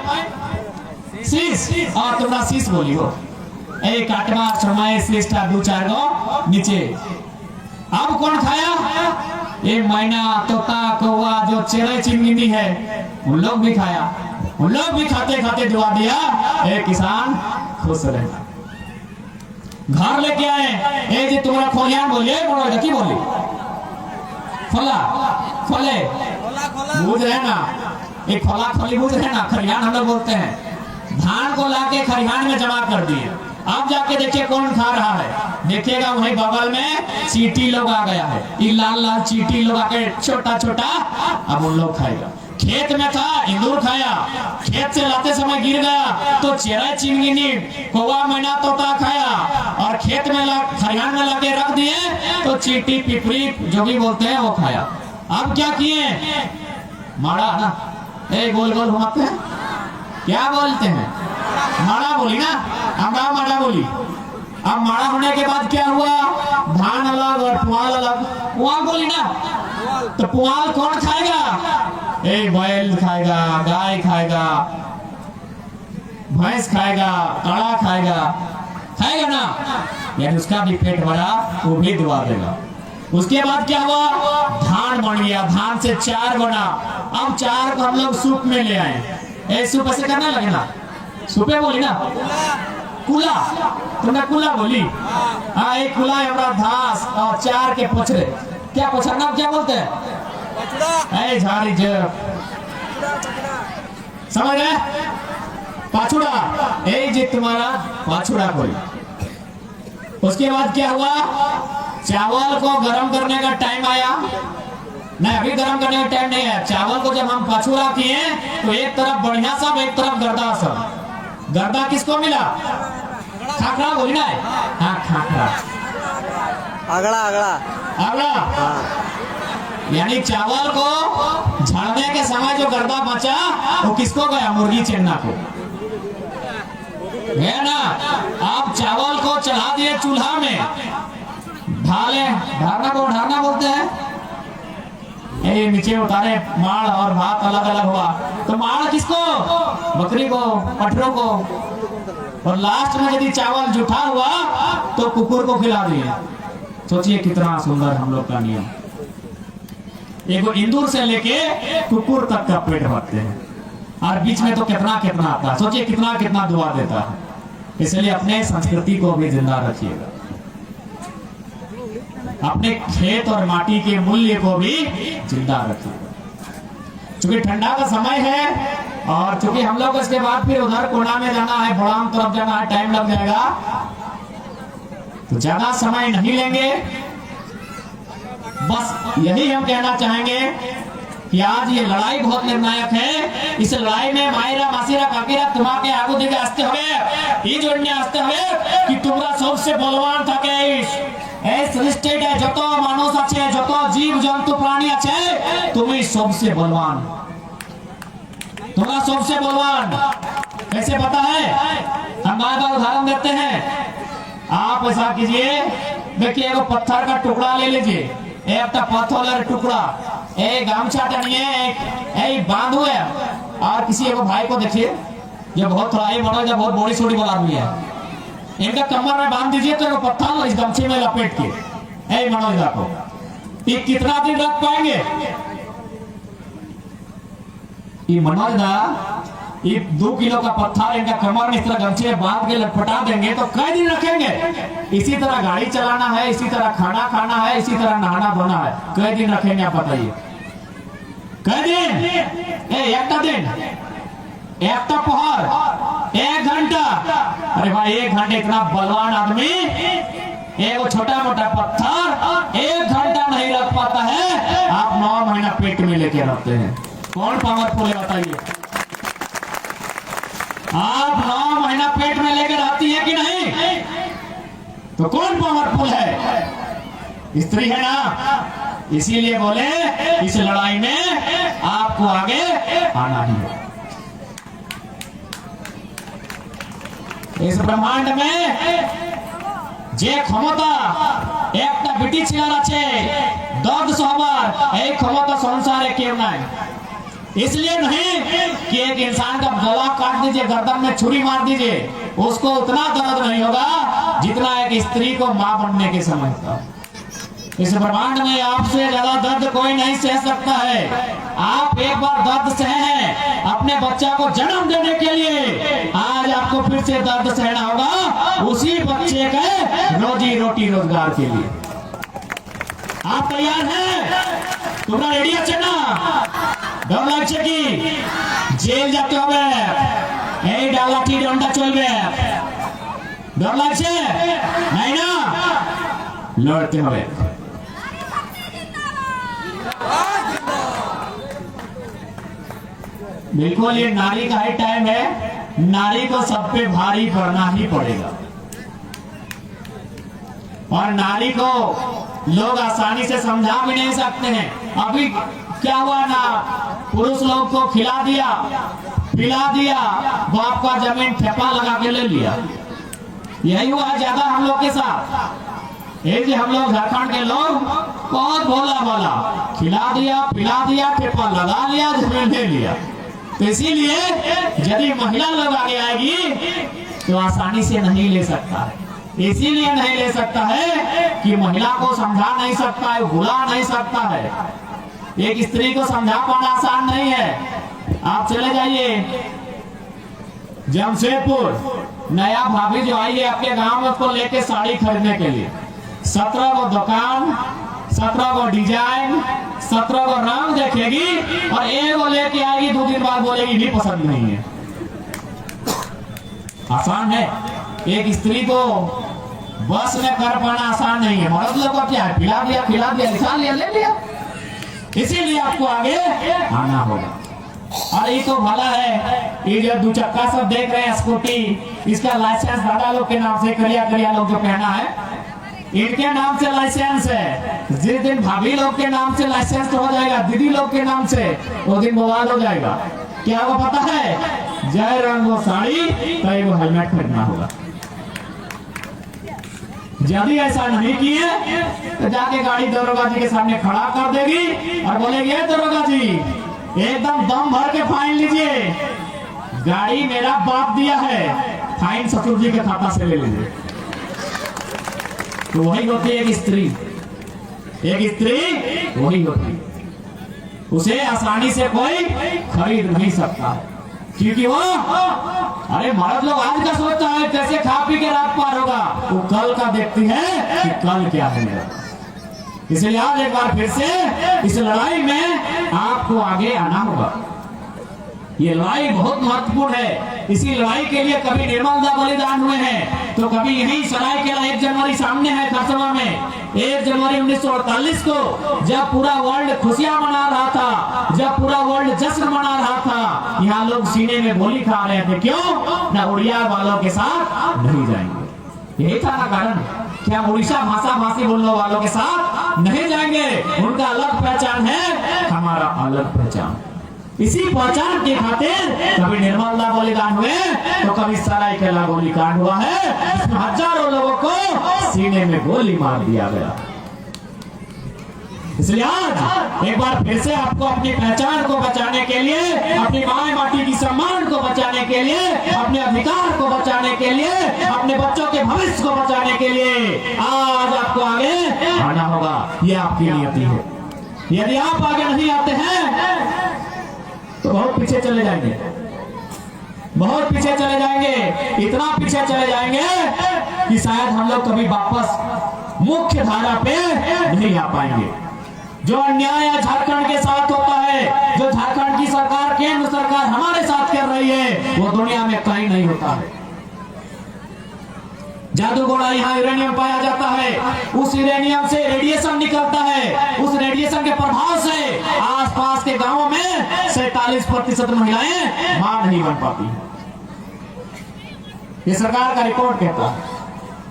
शीश और तुम्हारा शीश बोली हो ए काटवार समय शीशटा दो चार गो नीचे। अब कौन खाया? ये मैना तोता कौवा जो चेरे चिमनी है उन लोग भी खाया। उन लोग भी खाते खाते दुआ दिया, ए किसान खुश रहे। घर लेके आए, ए जी तुम्हारा खोलियान बोलिए बोलो की बोली खोला खोले बूझ रहे ना, एक खोला खोली बूझ रहे ना, खरियान हम लोग बोलते हैं। धान को लाके खरियान में जमा कर दिए। अब जाके देखिए कौन खा रहा है, देखिएगा वहीं बगल में चींटी लोग आ गया है, ये लाल लाल चींटी लोग आके छोटा छोटा अब उन लोग खाएगा। खेत में था इंदूर खाया, खेत से लाते समय गिर गया तो चेरा चिंगनी कौवा मैना तोता खाया, और खेत में खरियान में लाके रख दिए तो चींटी पिपरी जो भी बोलते हैं वो खाया। अब क्या किए? माड़ा ना ए गोल गोल घुमाते हैं, क्या बोलते हैं? माड़ा बोली ना, हमरा माड़ा बोली। अब माड़ा होने के बाद क्या हुआ? धान अलग और पुआल अलग। पुआल बोली ना, तो पुआल कौन खाएगा? ए बैल खाएगा, गाय खाएगा, भैंस खाएगा, काड़ा खाएगा, खाएगा ना, यानी उसका भी पेट भरा, वो भी दुआ देगा। उसके बाद क्या हुआ? धान बन गया, धान से चार बना। अब चार को हम लोग सूप में ले आए। ए सूप ऐसे करना लगे ना, सूपे बोली ना, कुला तुमने कुला बोली। हाँ एक कुला हमारा घास और चार के पोछरे, क्या पोछरा नाम क्या बोलते हैं? ए झाड़ी समझ रहे? पाछुड़ा, ए जी तुम्हारा पाछुड़ा कोई। उसके बाद क्या हुआ? चावल को गर्म करने का टाइम आया। नहीं अभी गर्म करने का टाइम नहीं है। चावल को जब हम पाछुड़ा किए तो एक तरफ बढ़िया सब, एक तरफ गर्दा सब। गर्दा किसको मिला? खाखरा बोली ना, हाँ खाखरा, अगड़ा अगड़ा अगड़ा। यानी चावल को झाड़ने के समय जो गर्दा बचा वो किसको गया? मुर्गी चेन्ना को है ना। आप चावल को चढ़ा दिए चूल्हा में, ढाले, ढारना बोलते हैं। ये नीचे उतारे माड़ और भात अलग अलग हुआ, तो माड़ किसको? बकरी को, पठरों को। और लास्ट में यदि चावल जूठा हुआ तो कुकुर को खिला दिए। सोचिए कितना सुंदर हम लोग का नियम। एक इंदूर से लेके कुकुर तक का पेट भरते हैं, और बीच में तो कितना कितना आता है। सोचिए कितना कितना दुआ देता है। इसलिए अपने संस्कृति को भी जिंदा रखिएगा, अपने खेत और माटी के मूल्य को भी जिंदा रखिएगा। चूंकि ठंडा का समय है और चूंकि हम लोग इसके बाद फिर उधर कोना में जाना है, भोड़ाम तरफ जाना है, टाइम लग जाएगा, तो ज्यादा समय नहीं लेंगे। बस यही हम कहना चाहेंगे कि आज ये लड़ाई बहुत निर्णायक है। इस लड़ाई में मायरा मासीरा काकीरा तुम्हारे आगू दिखे आस्ते हुए ये जोड़ने आस्ते हुए कि तुम्हारा सबसे बलवान থাকে এই সৃষ্টিতে যত মানুষ আছে, যত জীব জন্তু প্রাণী আছে, তুমি सबसे बलवान, तुम्हारा सबसे बलवान। कैसे पता है? हम बार बार उदाहरण देते हैं। आप ऐसा कीजिए, देखिए एगो पत्थर का टुकड़ा ले लीजिए, एक पत्थर टुकड़ा, एक गामछा टनिए, एक बांधो है, और किसी एगो भाई को देखिए जो बहुत थोड़ा ही बड़ा, बहुत बड़ी छोटी वाला आदमी है, इनका कमर में बांध दीजिए तो एगो पत्थर इस गमछे में लपेट के, ए मनोज को ये कितना दिन रख पाएंगे? ये मनोज दा ये 2 किलो का पत्थर इनका कमर में इस तरह गमछे में बांध के लटपटा देंगे तो कई दिन रखेंगे? इसी तरह गाड़ी चलाना है, इसी तरह खाना खाना है, इसी तरह नहाना धोना है, कई दिन रखेंगे आप बताइए? कई दिन? एक दिन, एक पहर, 1 घंटा। अरे भाई 1 घंटे इतना बलवान आदमी एक छोटा मोटा पत्थर 1 घंटा नहीं रख पाता है, आप 9 महीना पेट में लेके रखते हैं। कौन पावरफुल है बताइए? आप 9 महीना पेट में लेकर आती है कि नहीं? तो कौन पावरफुल है? स्त्री है ना। इसीलिए बोले इस लड़ाई में आपको आगे आना ही है। इस ब्रह्मांड में যে ক্ষমতা একটা বিটি ছেলের আছে 10 সবার, এই ক্ষমতা সংসারে কেউ নাই। इसलिए नहीं कि एक इंसान का गला काट दीजिए, गर्दन में छुरी मार दीजिए, उसको उतना दर्द नहीं होगा जितना एक स्त्री को मां बनने के समय का। इस ब्रह्मांड में आपसे ज्यादा दर्द कोई नहीं सह सकता है। आप एक बार दर्द सहे हैं अपने बच्चा को जन्म देने के लिए, आज आपको फिर से दर्द सहना होगा उसी बच्चे के रोजी रोटी रोजगार के लिए। आप तैयार हैं? তোমরা রেডি আছে না? ডর লাগছে কি? জেল যেতে হবে, এই ডালাটি দণ্ডা চলবে। ডর লাগছে? নাই না? লড়তে হবে। बिल्कुल ये नारी का ही टाइम है, नारी को सब पे भारी पड़ना ही पड़ेगा। और नारी को लोग आसानी से समझा भी नहीं सकते हैं। अभी क्या हुआ ना, पुरुष लोग को खिला दिया पिला दिया, बाप का जमीन ठेपा लगा के ले लिया। यही हुआ ज्यादा हम लोग के साथ। एक हम लोग झारखंड के लोग बहुत भोला भाला, खिला दिया पिला दिया, ठेपा लगा लिया, जमीन ले लिया। तो इसीलिए यदि महिला लोग आगे आएगी तो आसानी से नहीं ले सकता है। इसीलिए नहीं ले सकता है कि महिला को समझा नहीं सकता है, बुला नहीं सकता है। एक स्त्री को समझा पाना आसान नहीं है। आप चले जाइए जमशेदपुर, नया भाभी जो आई है आपके गांव में, उसको लेके साड़ी खरीदने के लिए 17 को दुकान, 17 को डिजाइन, 17 को रंग देखेगी और एक को लेके आएगी, 2 दिन बाद बोलेगी नहीं पसंद नहीं है। आसान है? एक स्त्री को बस में कर पाना आसान नहीं है। मर्द लोग को क्या है, पिला दिया खिला दिया, लिखा लिया ले लिया। इसीलिए आपको आगे आना होगा। और ये तो भला है, ये जो 2 चक्का सब देख रहे हैं स्कूटी, इसका लाइसेंस दादा लोग के नाम से, करिया लोग जो कहना है, इनके नाम से लाइसेंस है। जिस दिन भाभी लोग के नाम से लाइसेंस हो जाएगा, दीदी लोग के नाम से, वो दिन बवाल हो जाएगा। क्या वो पता है? जय रंग वो साड़ी, कई वो हेलमेट खरीदना होगा। यदि ऐसा नहीं किए तो जाके गाड़ी दरोगा जी के सामने खड़ा कर देगी और बोलेगी दरोगा जी एकदम दम भर के फाइन लीजिए, गाड़ी मेरा बाप दिया है, फाइन ससुर जी के खाता से ले लीजिए। तो वही होती है एक स्त्री वही होती, उसे आसानी से कोई खरीद नहीं सकता, क्योंकि वो अरे मर्द लोग आज का सोचता है कैसे खा पी के रात पार होगा, वो कल का देखती है कि कल क्या होगा। इसलिए आज एक बार फिर से इस लड़ाई में आपको आगे आना होगा। ये लड़ाई बहुत महत्वपूर्ण है। इसी लड़ाई के लिए कभी निर्मल बलिदान हुए हैं, तो कभी यही सरायकेला 1 जनवरी सामने है खरसवा में, 1 जनवरी 1948 को जब पूरा वर्ल्ड खुशियां मना रहा था, जब पूरा वर्ल्ड जश्न मना रहा था, यहाँ लोग सीने में गोली खा रहे थे। क्यों? ना उड़िया वालों के साथ नहीं जाएंगे, यही था ना कारण। क्या उड़ीसा भाषा भाषी बोलने वालों के साथ नहीं जाएंगे? उनका अलग पहचान है, हमारा अलग पहचान। इसी पहचान के खातिर कभी निर्मल बलिदान हुए तो कभी सरायकेला गोलीकांड हुआ है, इसमें हजारों लोगों को सीने में गोली मार दिया गया। इसलिए आज एक बार फिर से आपको अपनी पहचान को बचाने के लिए, अपनी माए माटी की सम्मान को बचाने के लिए, अपने अधिकार को बचाने के लिए, अपने बच्चों के भविष्य को बचाने के लिए आज आपको आगे आना होगा। ये आपकी नियति है। यदि आप आगे नहीं आते हैं तो बहुत पीछे चले जाएंगे, बहुत पीछे चले जाएंगे, इतना पीछे चले जाएंगे कि शायद हम लोग कभी वापस मुख्य धारा पे नहीं आ पाएंगे। जो अन्याय झारखंड के साथ होता है, जो झारखंड की सरकार, केंद्र सरकार हमारे साथ कर रही है, वो दुनिया में कहीं नहीं होता है। जादूगोड़ा यहाँ यूरेनियम पाया जाता है, उस यूरेनियम से रेडिएशन निकलता है, उस रेडिएशन के प्रभाव से आसपास के गांवों में 47% महिलाएं मां नहीं बन पाती। ये सरकार का रिपोर्ट कहता है।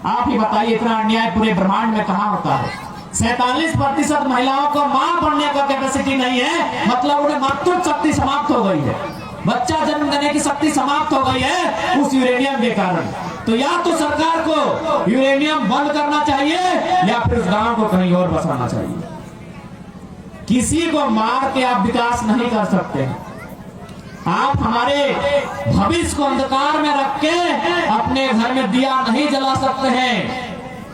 आप ही बताइए, इतना अन्याय पूरे ब्रह्मांड में कहाँ होता है? 47% महिलाओं को मां बनने का कैपेसिटी नहीं है, मतलब उन्हें मातृत्व शक्ति समाप्त हो गई है, बच्चा जन्म देने की शक्ति समाप्त हो गई है उस यूरेनियम के कारण। तो या तो सरकार को यूरेनियम बंद करना चाहिए या फिर उस गांव को कहीं और बसाना चाहिए। किसी को मार के आप विकास नहीं कर सकते। आप हमारे भविष्य को अंधकार में रख के अपने घर में दिया नहीं जला सकते हैं।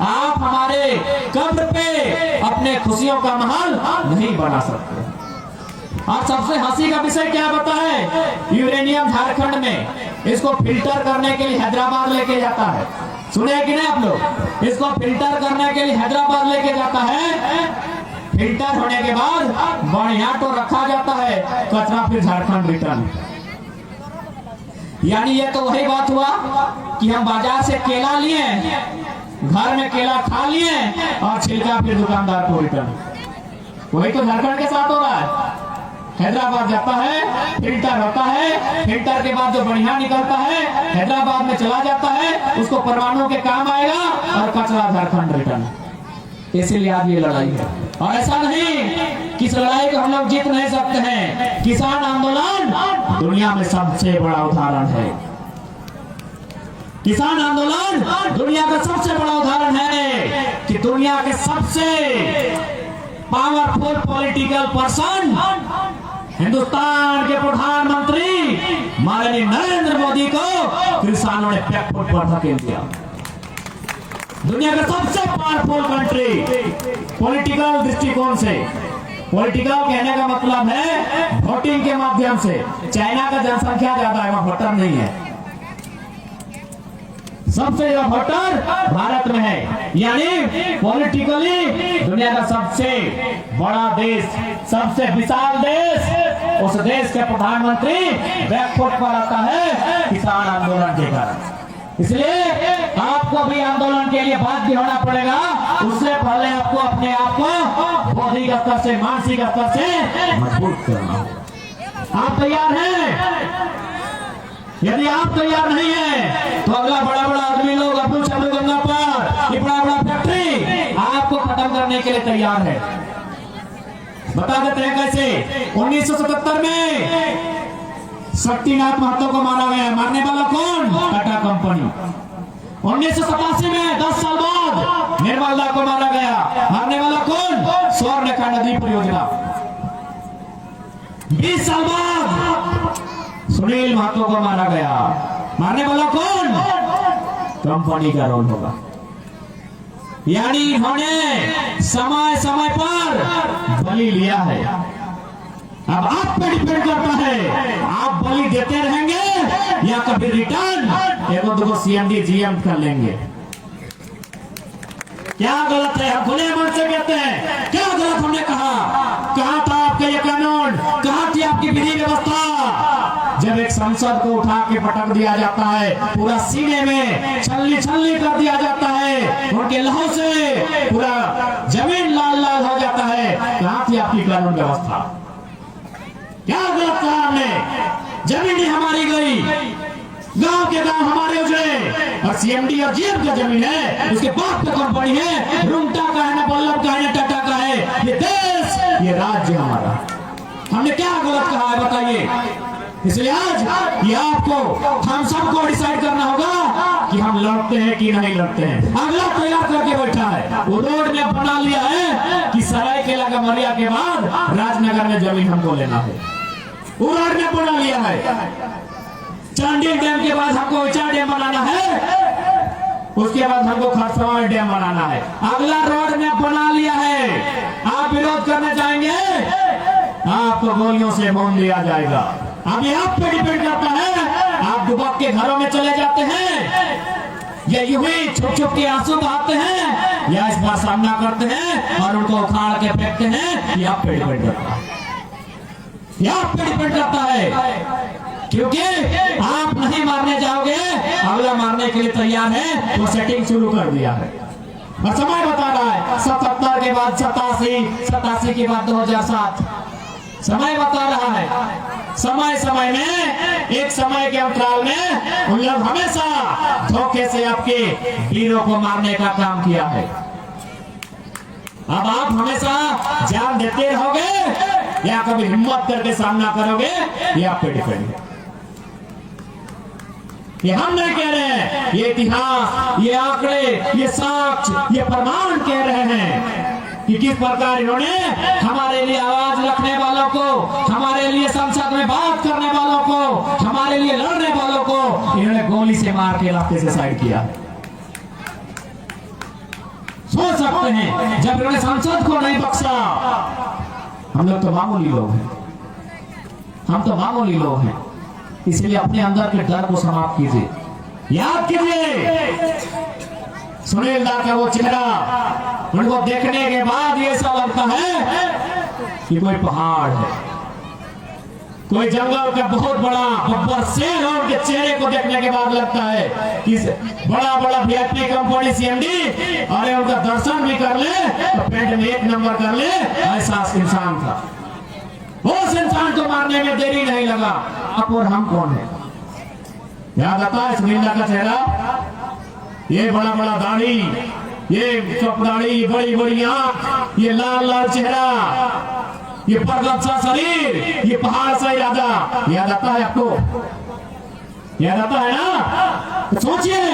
आप हमारे कब्र पे अपने खुशियों का महल नहीं बना सकते। और सबसे हंसी का विषय क्या बता है? यूरेनियम झारखंड में इसको फिल्टर करने के लिए हैदराबाद लेके जाता है। सुने कि नहीं आप लोग? इसको फिल्टर करने के लिए हैदराबाद लेके जाता है। फिल्टर होने के बाद बढ़िया तो रखा जाता है, कचरा फिर झारखंड रिटर्न। यानी ये तो वही बात हुआ कि हम बाजार से केला लिए, घर में केला खा लिए और छिलका फिर दुकानदार को रिटर्न। वही तो झारखंड के साथ हो रहा है। हैदराबाद जाता है, फिल्टर होता है, फिल्टर के बाद जो बढ़िया निकलता है हैदराबाद में चला जाता है, उसको परमाणु के काम आएगा और कचरा झारखंड रिटर्न। इसीलिए आज ये लड़ाई है। और ऐसा नहीं कि इस लड़ाई को हम लोग जीत नहीं सकते हैं। किसान आंदोलन दुनिया में सबसे बड़ा उदाहरण है। किसान आंदोलन दुनिया का सबसे बड़ा उदाहरण है कि दुनिया के सबसे पावरफुल पॉलिटिकल पर्सन, हिंदुस्तान के प्रधानमंत्री माननीय नरेंद्र मोदी को किसानों ने बैकफुट पर धकेल दिया। दुनिया का सबसे पावरफुल कंट्री पॉलिटिकल दृष्टिकोण से, पॉलिटिकल कहने का मतलब है वोटिंग के माध्यम से। चाइना का जनसंख्या ज्यादा है, वहां वोटर नहीं है। सबसे ज्यादा वोटर भारत में है। यानी पॉलिटिकली दुनिया का सबसे बड़ा देश, सबसे विशाल देश, उस देश के प्रधानमंत्री बैकफुट पर आता है किसान आंदोलन के कारण। इसलिए आपको भी आंदोलन के लिए बाध्य होना पड़ेगा। उससे पहले आपको अपने आप को बौद्धिक स्तर से, मानसिक स्तर से मजबूत करना होगा। आप तैयार हैं? यदि आप तैयार नहीं है तो अगला बड़ा बड़ा आदमी लोग अब्दुल चंद्र गंगा पर, ये बड़ा बड़ा फैक्ट्री आपको खत्म करने के लिए तैयार है। बता देते हैं कैसे। 1977 में शक्तिनाथ महतो को मारा गया। मारने वाला कौन? टाटा कंपनी। 1987 में 10 साल बाद निर्मल दा को मारा गया। मारने वाला कौन? स्वर्णरेखा नदी परियोजना। 20 साल बाद सुनील महतो को मारा गया। मारने वाला कौन? कंपनी का रोल होगा। यानी इन्होंने समय समय पर बलि लिया है। अब आप पे डिपेंड करता है, आप बलि देते रहेंगे या कभी रिटर्न एगो दो सीएमडी जीएम कर लेंगे। क्या गलत है? हम खुले मन से कहते हैं, क्या गलत हमने कहा? कहा था आपका ये कानून? कहा थी आपकी विधि व्यवस्था? जब एक सांसद को उठा के पटक दिया जाता है, पूरा सीने में छल्ली छल्ली कर दिया जाता है, उनके लहू से पूरा जमीन लाल लाल हो जाता है, कहा थी आपकी कानून व्यवस्था? क्या गलत कहा हमने? जमीन हमारी गई, गांव के गांव हमारे उजड़े, और सीएमडी और जीएम का जमीन है, उसके बाप का कंपनी है, रुंगटा का है ना, बल्लभ का है ना, टाटा का है। ये देश, ये राज्य हमारा। हमने क्या गलत कहा है बताइए? इसलिए आज ये आपको, हम सबको डिसाइड करना होगा कि हम लड़ते हैं कि नहीं लड़ते हैं। अगला तैयार करके बैठा है, वो रोड ने बना लिया है कि सरायकेला का मरिया के बाद राजनगर में जमीन हमको लेना है। वो रोड ने बना लिया है। चांडिल डैम के बाद हमको ऊंचा डैम बनाना है, उसके बाद हमको खरसावा में डैम बनाना है। अगला रोड ने बना लिया है। आप विरोध करने जाएंगे, आपको गोलियों से भून दिया जाएगा। अभी आप पे डिपेंड करता है, आप दुबक के घरों में चले जाते हैं या यूं ही छुप छुप के आंसू बहाते हैं, या इस बार सामना करते हैं और उनको उखाड़ के फेंकते हैं। ये आप पे डिपेंड करता है, ये आप पे डिपेंड करता है। क्योंकि आप नहीं मारने जाओगे, अगला मारने के लिए तैयार है, वो सेटिंग शुरू कर दिया है। और समय बता रहा है 77 के बाद 87, 87 के बाद 2007, समय बता रहा है, समय समय में, एक समय के अंतराल में उन लोग हमेशा धोखे से आपके वीरों को मारने का काम किया है। अब आप हमेशा जान देते रहोगे या कभी हिम्मत करके सामना करोगे, ये आप पे डिपेंड है। ये हम नहीं कह रहे हैं, ये इतिहास, ये आंकड़े, ये साक्ष्य, ये प्रमाण कह रहे हैं कि किस प्रकार इन्होंने हमारे लिए आवाज रखने वालों को, हमारे लिए संसद में बात करने वालों को, हमारे लिए लड़ने वालों को इन्होंने गोली से मार के रास्ते से साइड किया। सोच सकते हैं जब इन्होंने संसद को नहीं बख्शा। हम लोग तो मामूली लोग हैं, हम तो मामूली लोग हैं, इसलिए अपने अंदर के डर को समाप्त कीजिए। याद कीजिए सुनील दा का वो चेहरा, उनको देखने के बाद ये सब लगता है कि कोई पहाड़ है, कोई जंगल का बहुत बड़ा बब्बर शेर, और उनके चेहरे को देखने के बाद लगता है कि बड़ा बड़ा वीआईपी कंपनी सीएमडी, अरे उनका दर्शन भी कर ले तो पेट में एक नंबर कर ले, ऐसा इंसान था। उस इंसान को मारने में देरी नहीं लगा। अब और हम कौन है? याद आता है सुनील दा का चेहरा, ये बड़ा बड़ा दाढ़ी, ये चौकदाड़ी, ये बड़ी बड़ी आंख, ये लाल लाल चेहरा, ये परगट सा शरीर, ये पहाड़ सा इरादा, याद आता है आपको? याद आता है ना? तो सोचिए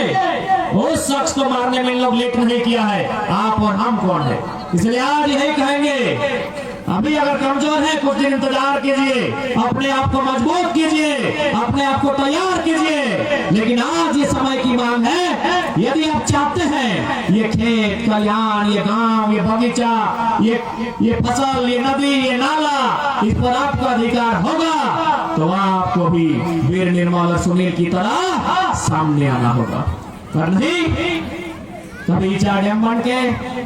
उस शख्स को मारने में इन लोग लेट नहीं किया है। आप और हम कौन है? इसलिए आज यही कहेंगे, अभी अगर कमजोर है कुछ दिन इंतजार कीजिए, अपने आप को मजबूत कीजिए, अपने आप को तैयार कीजिए। लेकिन आज ये समय की मांग है, यदि आप चाहते हैं ये खेत खलिहान, ये गांव, ये बगीचा, ये फसल, ये नदी, ये नाला, इस पर आपका अधिकार होगा, तो आपको भी वीर निर्मल और सुनील की तरह सामने आना होगा। पर नहीं, कभी ईचा डैम बन के,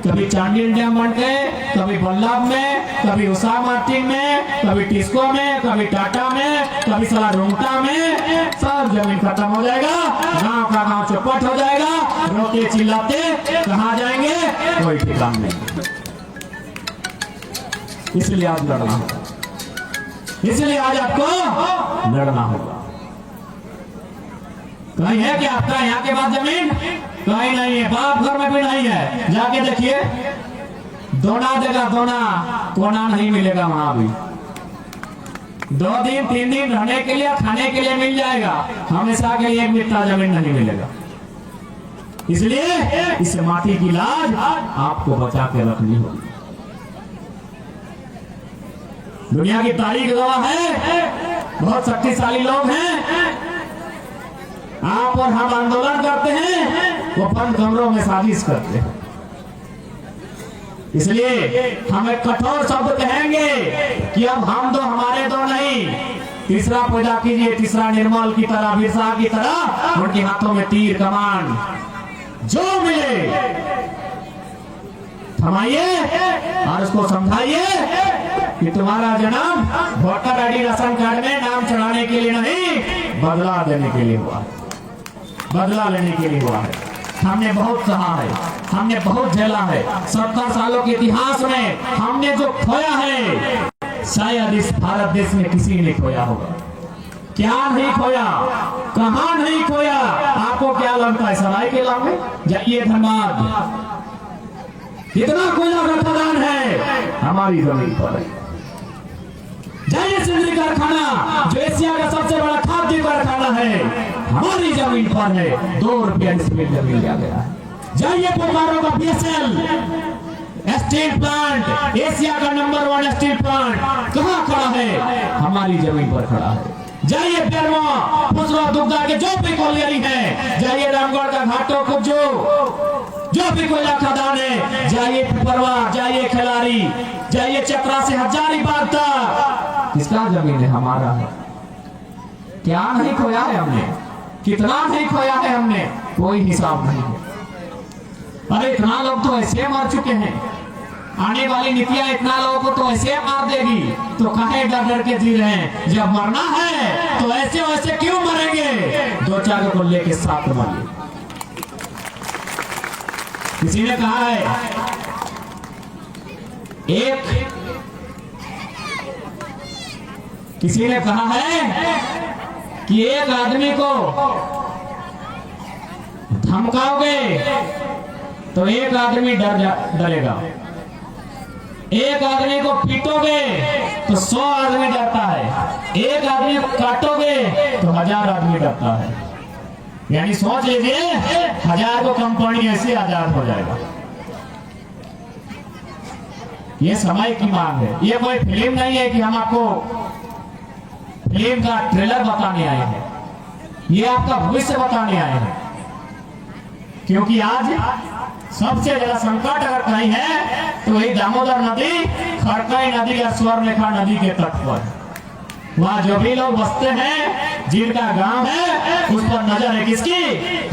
कभी चांडिल डैम बन के, कभी बल्लभ में, कभी उषा मार्टिन में, कभी टिस्को में, कभी टाटा में, कभी साला रोंगटा में, सब जमीन खत्म हो जाएगा, गांव का गांव चौपट हो जाएगा, रोते चिल्लाते कहाँ जाएंगे कोई ठिकाना नहीं। इसलिए आज लड़ना होगा, इसलिए आज आपको लड़ना होगा। कहीं है कि आपका यहाँ के बाद जमीन? कहीं नहीं है, बाप घर में भी नहीं है। जाके देखिए, दोना देगा दोना, कोना नहीं मिलेगा वहां भी। 2 दिन 3 दिन रहने के लिए, खाने के लिए मिल जाएगा, हमेशा के लिए एक बिट्टा जमीन नहीं मिलेगा। इसलिए इस माटी की लाज आपको बचा के रखनी होगी। दुनिया की तारीख गवाह है, बहुत शक्तिशाली लोग हैं। आप और हम आंदोलन करते हैं, वो बंद कमरों में साजिश करते हैं। इसलिए हम एक कठोर शब्द कहेंगे कि अब हम दो हमारे दो नहीं, तीसरा पैदा कीजिए, तीसरा निर्मल की तरह, बिरसा की तरह, उनके हाथों में तीर कमान जो मिले थमाइए और उसको समझाइए कि तुम्हारा जन्म वोटर आईडी राशन कार्ड में नाम चढ़ाने के लिए नहीं, बदला देने के लिए हुआ है, बदला लेने के लिए हुआ है। हमने बहुत सहा है, हमने बहुत झेला है। 70 सालों के इतिहास में हमने जो खोया है, शायद इस भारत देश में किसी ने खोया होगा। क्या नहीं खोया, कहां नहीं खोया? आपको क्या लगता है? सरायकेला में जाइए, धनबाद, कितना कोयला का खदान है हमारी जमीन पर है। जाइए सिंदरी कारखाना, जो एशिया का सबसे बड़ा खाद्य कारखाना है, हमारी जमीन पर है। 2 रुपया डिसमिल जमीन लिया गया है। जाइए बोकारो का बीएसएल स्टील प्लांट, एशिया का नंबर 1 स्टील प्लांट कहाँ खड़ा है? हमारी जमीन पर खड़ा है। जाइए पेरवा, पुसवा, दुग्धा के जो भी कोयलारी है, जाइए रामगढ़ का घाटो जो भी कोयला खदान है, जाइए पिपरवा, जाइए खिलाड़ी, जाइए चतरा से हजारीबाग तक, किसका जमीन है? हमारा है। क्या नहीं खोया है हमने, कितना नहीं खोया है हमने, कोई हिसाब नहीं है। अरे इतना लोग तो ऐसे मार चुके हैं, आने वाली नीतियां इतना लोगों को तो ऐसे मार देगी, तो कहे डर डर के जी रहे हैं। जब मरना है तो ऐसे वैसे क्यों मरेंगे? 2-4 को लेके साथ मरिए। किसी ने कहा है एक किसी ने कहा है कि एक आदमी को धमकाओगे तो एक आदमी डरेगा, एक आदमी को पीटोगे तो 100 आदमी डरता है, एक आदमी को काटोगे तो 1000 आदमी डरता है। यानी सोच लीजिए 1000 को कंपनी ऐसे आजाद हो जाएगा। ये समय की मांग है, ये कोई फिल्म नहीं है कि हम आपको फिल्म का ट्रेलर बताने आए हैं, ये आपका भविष्य बताने आए हैं। क्योंकि आज सबसे ज्यादा संकट अगर कहीं है तो वही दामोदर नदी, खड़कई नदी या स्वर्णरेखा नदी के तट पर, वहां जो भी लोग बसते हैं, जिनका गांव है, उस पर नजर है किसकी?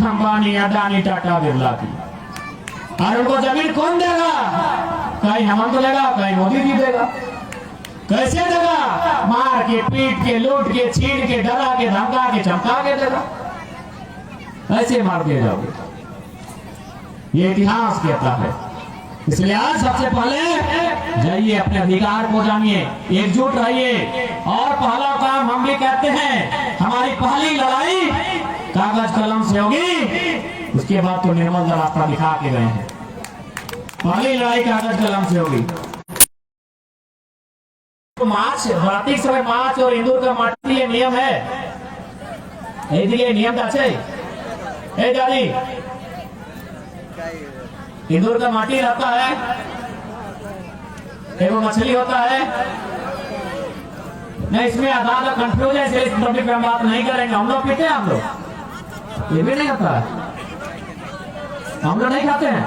अंबानी, अडानी, टाटा, बिरला की। और उनको जमीन कौन देगा? कहीं हेमंत देगा, कहीं मोदी जी देगा। कैसे देगा? मार के, पीट के, लूट के, छीन के, डरा के, धमका के, चमका के देगा। ऐसे मार दिए जाओगे, ये इतिहास कहता है। इसलिए आज सबसे पहले जाइए, अपने अधिकार को जानिए, एकजुट रहिए। और पहला काम हम भी कहते हैं, हमारी पहली लड़ाई कागज कलम से होगी। उसके बाद तो निर्मल रास्ता दिखा के गए हैं। पहली लड़ाई कागज कलम से होगी। तो मार्च, भारतीय समय मार्च और इंदौर का माटी, ये नियम है। नियम का दादी, इंदौर का माटी रहता है, एगो मछली होता है। नहीं, इसमें आधार का कंफ्यूज है, इसलिए इस टॉपिक पे हम बात नहीं करेंगे। हम लोग पीते हैं, हम लोग ये भी नहीं होता है, हम लोग नहीं खाते हैं।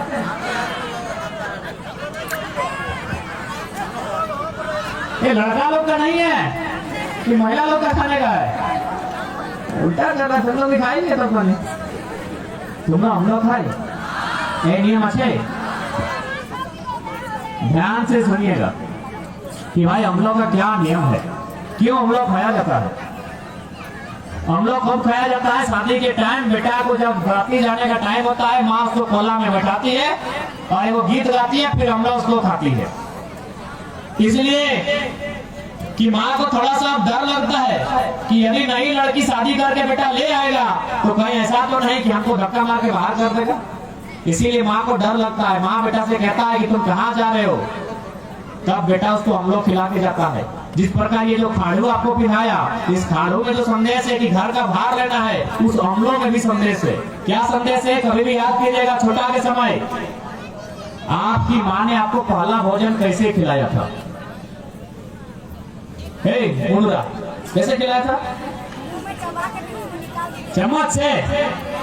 ये लड़का लोग का नहीं है कि महिला लोग का खाने का है। उल्टा कर रहा, तुम लोग भी खाएंगे तो खाने, तुम लोग हम लोग खाए। ये नियम अच्छे, ध्यान से सुनिएगा कि भाई हम लोग का क्या नियम है, क्यों हम लोग खाया जाता है। हम लोग कब खाया जाता है? शादी के टाइम बेटा को जब बराती जाने का टाइम होता है, माँ उसको कोला में बैठाती है और वो गीत गाती है, फिर हम लोग उसको खाती है। इसलिए कि माँ को थोड़ा सा डर लगता है कि यदि नई लड़की शादी करके बेटा ले आएगा तो कहीं ऐसा तो नहीं कि हमको धक्का मार के बाहर कर देगा। इसीलिए माँ को डर लगता है। माँ बेटा से कहता है कि तुम कहाँ जा रहे हो, तब बेटा उसको हम लोग खिला के जाता है। जिस प्रकार ये जो खाड़ू आपको पिलाया, इस खाड़ू में जो संदेश है कि घर का भार लेना है, उस अमलों में भी संदेश है। क्या संदेश है? कभी भी याद कीजिएगा, छोटा के समय आपकी माँ ने आपको पहला भोजन कैसे खिलाया था? कैसे खिलाया था? चम्मच से।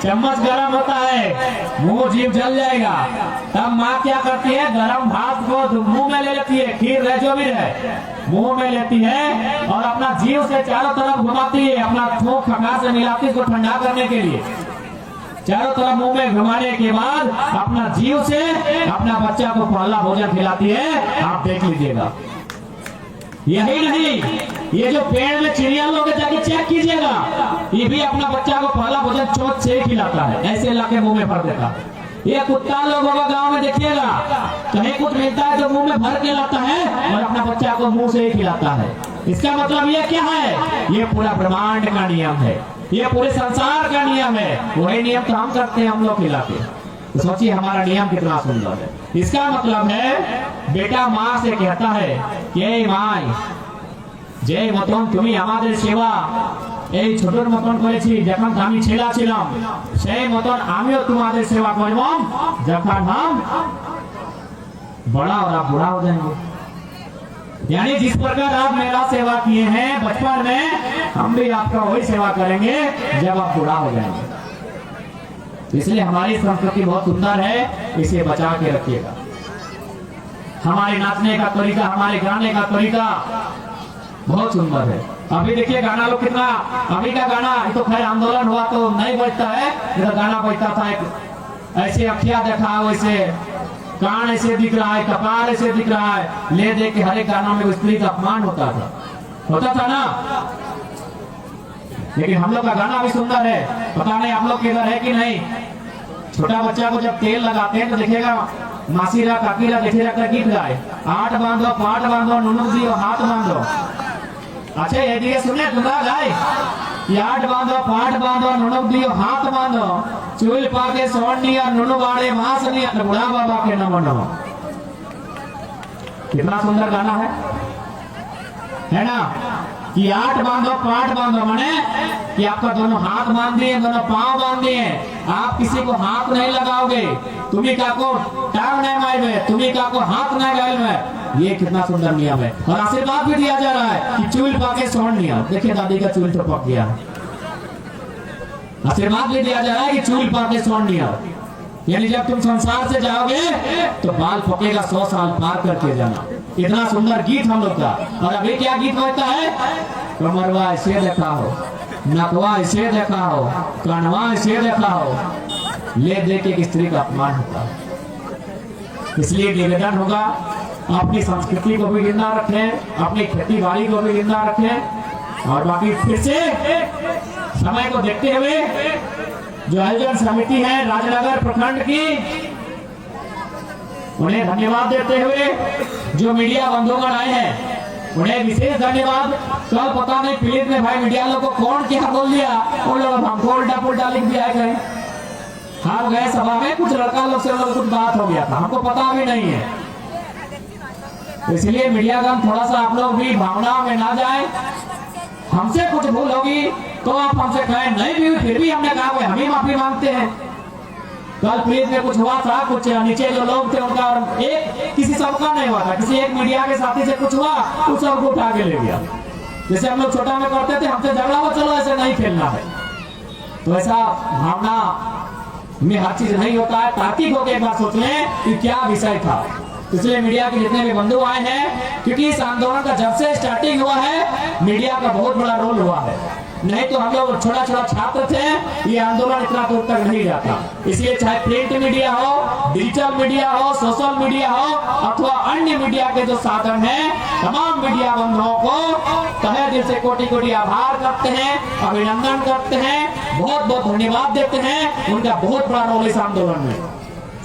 चम्मच गरम होता है, मुंह जीभ जल जाएगा। तब माँ क्या करती है? गरम भात को मुंह में ले लेती है, खीर रहे जो भी रहे, मुंह में लेती है और अपना जीभ से चारों तरफ घुमाती है, अपना थूक खंगार से मिलाती है, इसको ठंडा करने के लिए। चारों तरफ मुंह में घुमाने के बाद अपना जीभ से अपना बच्चा को पहला भोजन खिलाती है। आप देख लीजिएगा। यही नहीं, ये जो पेड़ में चिड़िया लोग जाके चेक कीजिएगा, ये भी अपना बच्चा को पहला भोजन चोट से खिलाता है, ऐसे लाके मुंह में भर देता है। ये कुत्ता लोग होगा गांव में, देखिएगा कहीं कुछ मिलता है तो मुंह में भर के लाता है और अपना बच्चा को मुंह से ही खिलाता है। इसका मतलब ये क्या है? ये पूरा ब्रह्मांड का नियम है, ये पूरे संसार का नियम है। वही नियम तो हम करते हैं, हम लोग खिलाते हैं। तो सोचिए हमारा नियम कितना सुंदर है। इसका मतलब है बेटा माँ से कहता है कि माय जे मतन তুমি আমাদের সেবা এই ছোটর মতন করেছি যখন আমি ছেলা ছিলাম, সেই মতন আমিও তোমাদের সেবা করব যখন हम बड़ा और आप बूढ़ा हो जाएंगे। यानी जिस प्रकार आप मेरा सेवा किए हैं बचपन में, हम भी आपका वही सेवा करेंगे जब आप बूढ़ा हो जाएंगे। इसलिए हमारी संस्कृति बहुत सुंदर है, इसे बचा के रखिएगा। हमारे नाचने का तरीका, हमारे गाने का तरीका बहुत सुंदर है। अभी देखिए गाना लोग कितना, अभी का गाना तो खैर आंदोलन हुआ तो नहीं बजता है, तो गाना बजता था एक ऐसे अखिया देखा, वैसे कान ऐसे दिख रहा है, कपाल ऐसे दिख रहा है, ले दे के हर एक गाना में स्त्री का अपमान होता था ना। लेकिन हम लोग का गाना भी सुंदर है, पता नहीं आप लोग के इधर है कि नहीं। छोटा बच्चा को जब तेल लगाते हैं तो देखिएगा मासीरा काकीरा देखिएगा गीत गाए, आठ बांधो पाठ बांधो नुनुक दियो हाथ बांधो। अच्छा ये दिए सुने तुम्हारा गाय याट बांधो पाट बांधो नुनुक दियो हाथ बांधो चूल पाके सोन दिया नुनु बाड़े मांस दिया बुढ़ा बाबा के न बनो। कितना सुंदर गाना है ना कि आठ बांधो पाट बांधो माने कि आपका दोनों हाथ बांध दिए दोनों पांव बांध दिए आप किसी को हाथ नहीं लगाओगे तुम्ही का को टांग नहीं मारवे तुम्ही का को हाथ नहीं गाल में। ये कितना सुंदर नियम है और आशीर्वाद भी दिया जा रहा है कि चूल पाके सोन लिया। देखिए दादी का चूल तो पक गया। आशीर्वाद भी दिया जा रहा है कि चूल पाके सोन लिया यानी जब तुम संसार से जाओगे तो बाल पकेगा 100 साल पार करके जाना। इतना सुंदर गीत हम लोग का। और अभी क्या गीत होता है कमरवा ऐसे देखा हो नकवा ऐसे देखा हो कनवा ऐसे देखा हो ले दे के स्त्री का अपमान होता है। इसलिए निवेदन होगा अपनी संस्कृति को भी जिंदा रखें अपनी खेती बाड़ी को भी जिंदा रखें। और बाकी फिर से समय को देखते हुए जो आयोजन समिति है राजनगर प्रखंड की उन्हें धन्यवाद देते हुए जो मीडिया बंधुगण आए हैं उन्हें विशेष धन्यवाद। कल पता नहीं पीड़ित ने भाई मीडिया लोग को कौन क्या बोल दिया उन लोग हमको उल्टा पुल्टा लिख दिया गए। हम गए सभा में कुछ लड़का लोग से कुछ बात हो गया था हमको पता भी नहीं है। इसलिए मीडिया का थोड़ा सा आप लोग भी भावनाओं में ना जाए। हमसे कुछ भूल होगी तो आप हमसे कहें नहीं भी फिर भी हमने कहा हम ही माफी मांगते हैं। कल प्लीज में कुछ हुआ था कुछ नीचे जो लोग थे उनका एक किसी सबका नहीं हुआ था किसी एक मीडिया के साथी से कुछ हुआ उस सबको उठा के ले गया। जैसे हम लोग छोटा में करते थे हमसे झगड़ा हो चलो ऐसे नहीं खेलना है। तो ऐसा भावना में हर चीज नहीं होता है। तार्किक होकर एक बार सोच लें कि क्या विषय था। इसलिए मीडिया के जितने भी बंधु आए हैं क्योंकि इस आंदोलन का जब से स्टार्टिंग हुआ है मीडिया का बहुत बड़ा रोल हुआ है। नहीं तो हम लोग छोटा छोटा छात्र थे ये आंदोलन इतना दूर तक नहीं जाता। इसलिए चाहे प्रिंट मीडिया हो डिजिटल मीडिया हो सोशल मीडिया हो अथवा अन्य मीडिया के जो साधन हैं तमाम मीडिया बंधुओं को तहे दिल से कोटि कोटि आभार करते हैं अभिनंदन करते हैं बहुत बहुत धन्यवाद देते हैं। उनका बहुत बड़ा रोल इस आंदोलन में।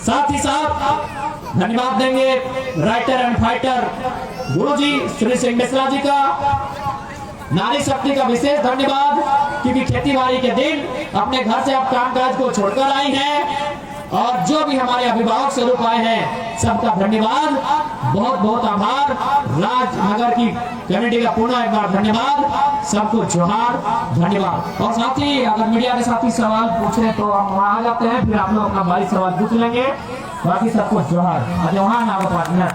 साथ ही साथ धन्यवाद देंगे राइटर एंड फाइटर गुरुजी श्री सिंह मिश्रा जी का नारी शक्ति का विशेष धन्यवाद क्योंकि खेती बाड़ी के दिन अपने घर से आप कामकाज को छोड़कर आई हैं। और जो भी हमारे अभिभावक स्वरूप आए हैं सबका धन्यवाद बहुत बहुत आभार। राजनगर की कमेटी का पुनः एक बार धन्यवाद सबको जोहार धन्यवाद। और साथी अगर मीडिया के साथी सवाल पूछे तो हम वहाँ आ जाते हैं फिर आप लोग अपना भारी सवाल पूछ लेंगे। बाकी सबको जोहार। आज वहाँ ना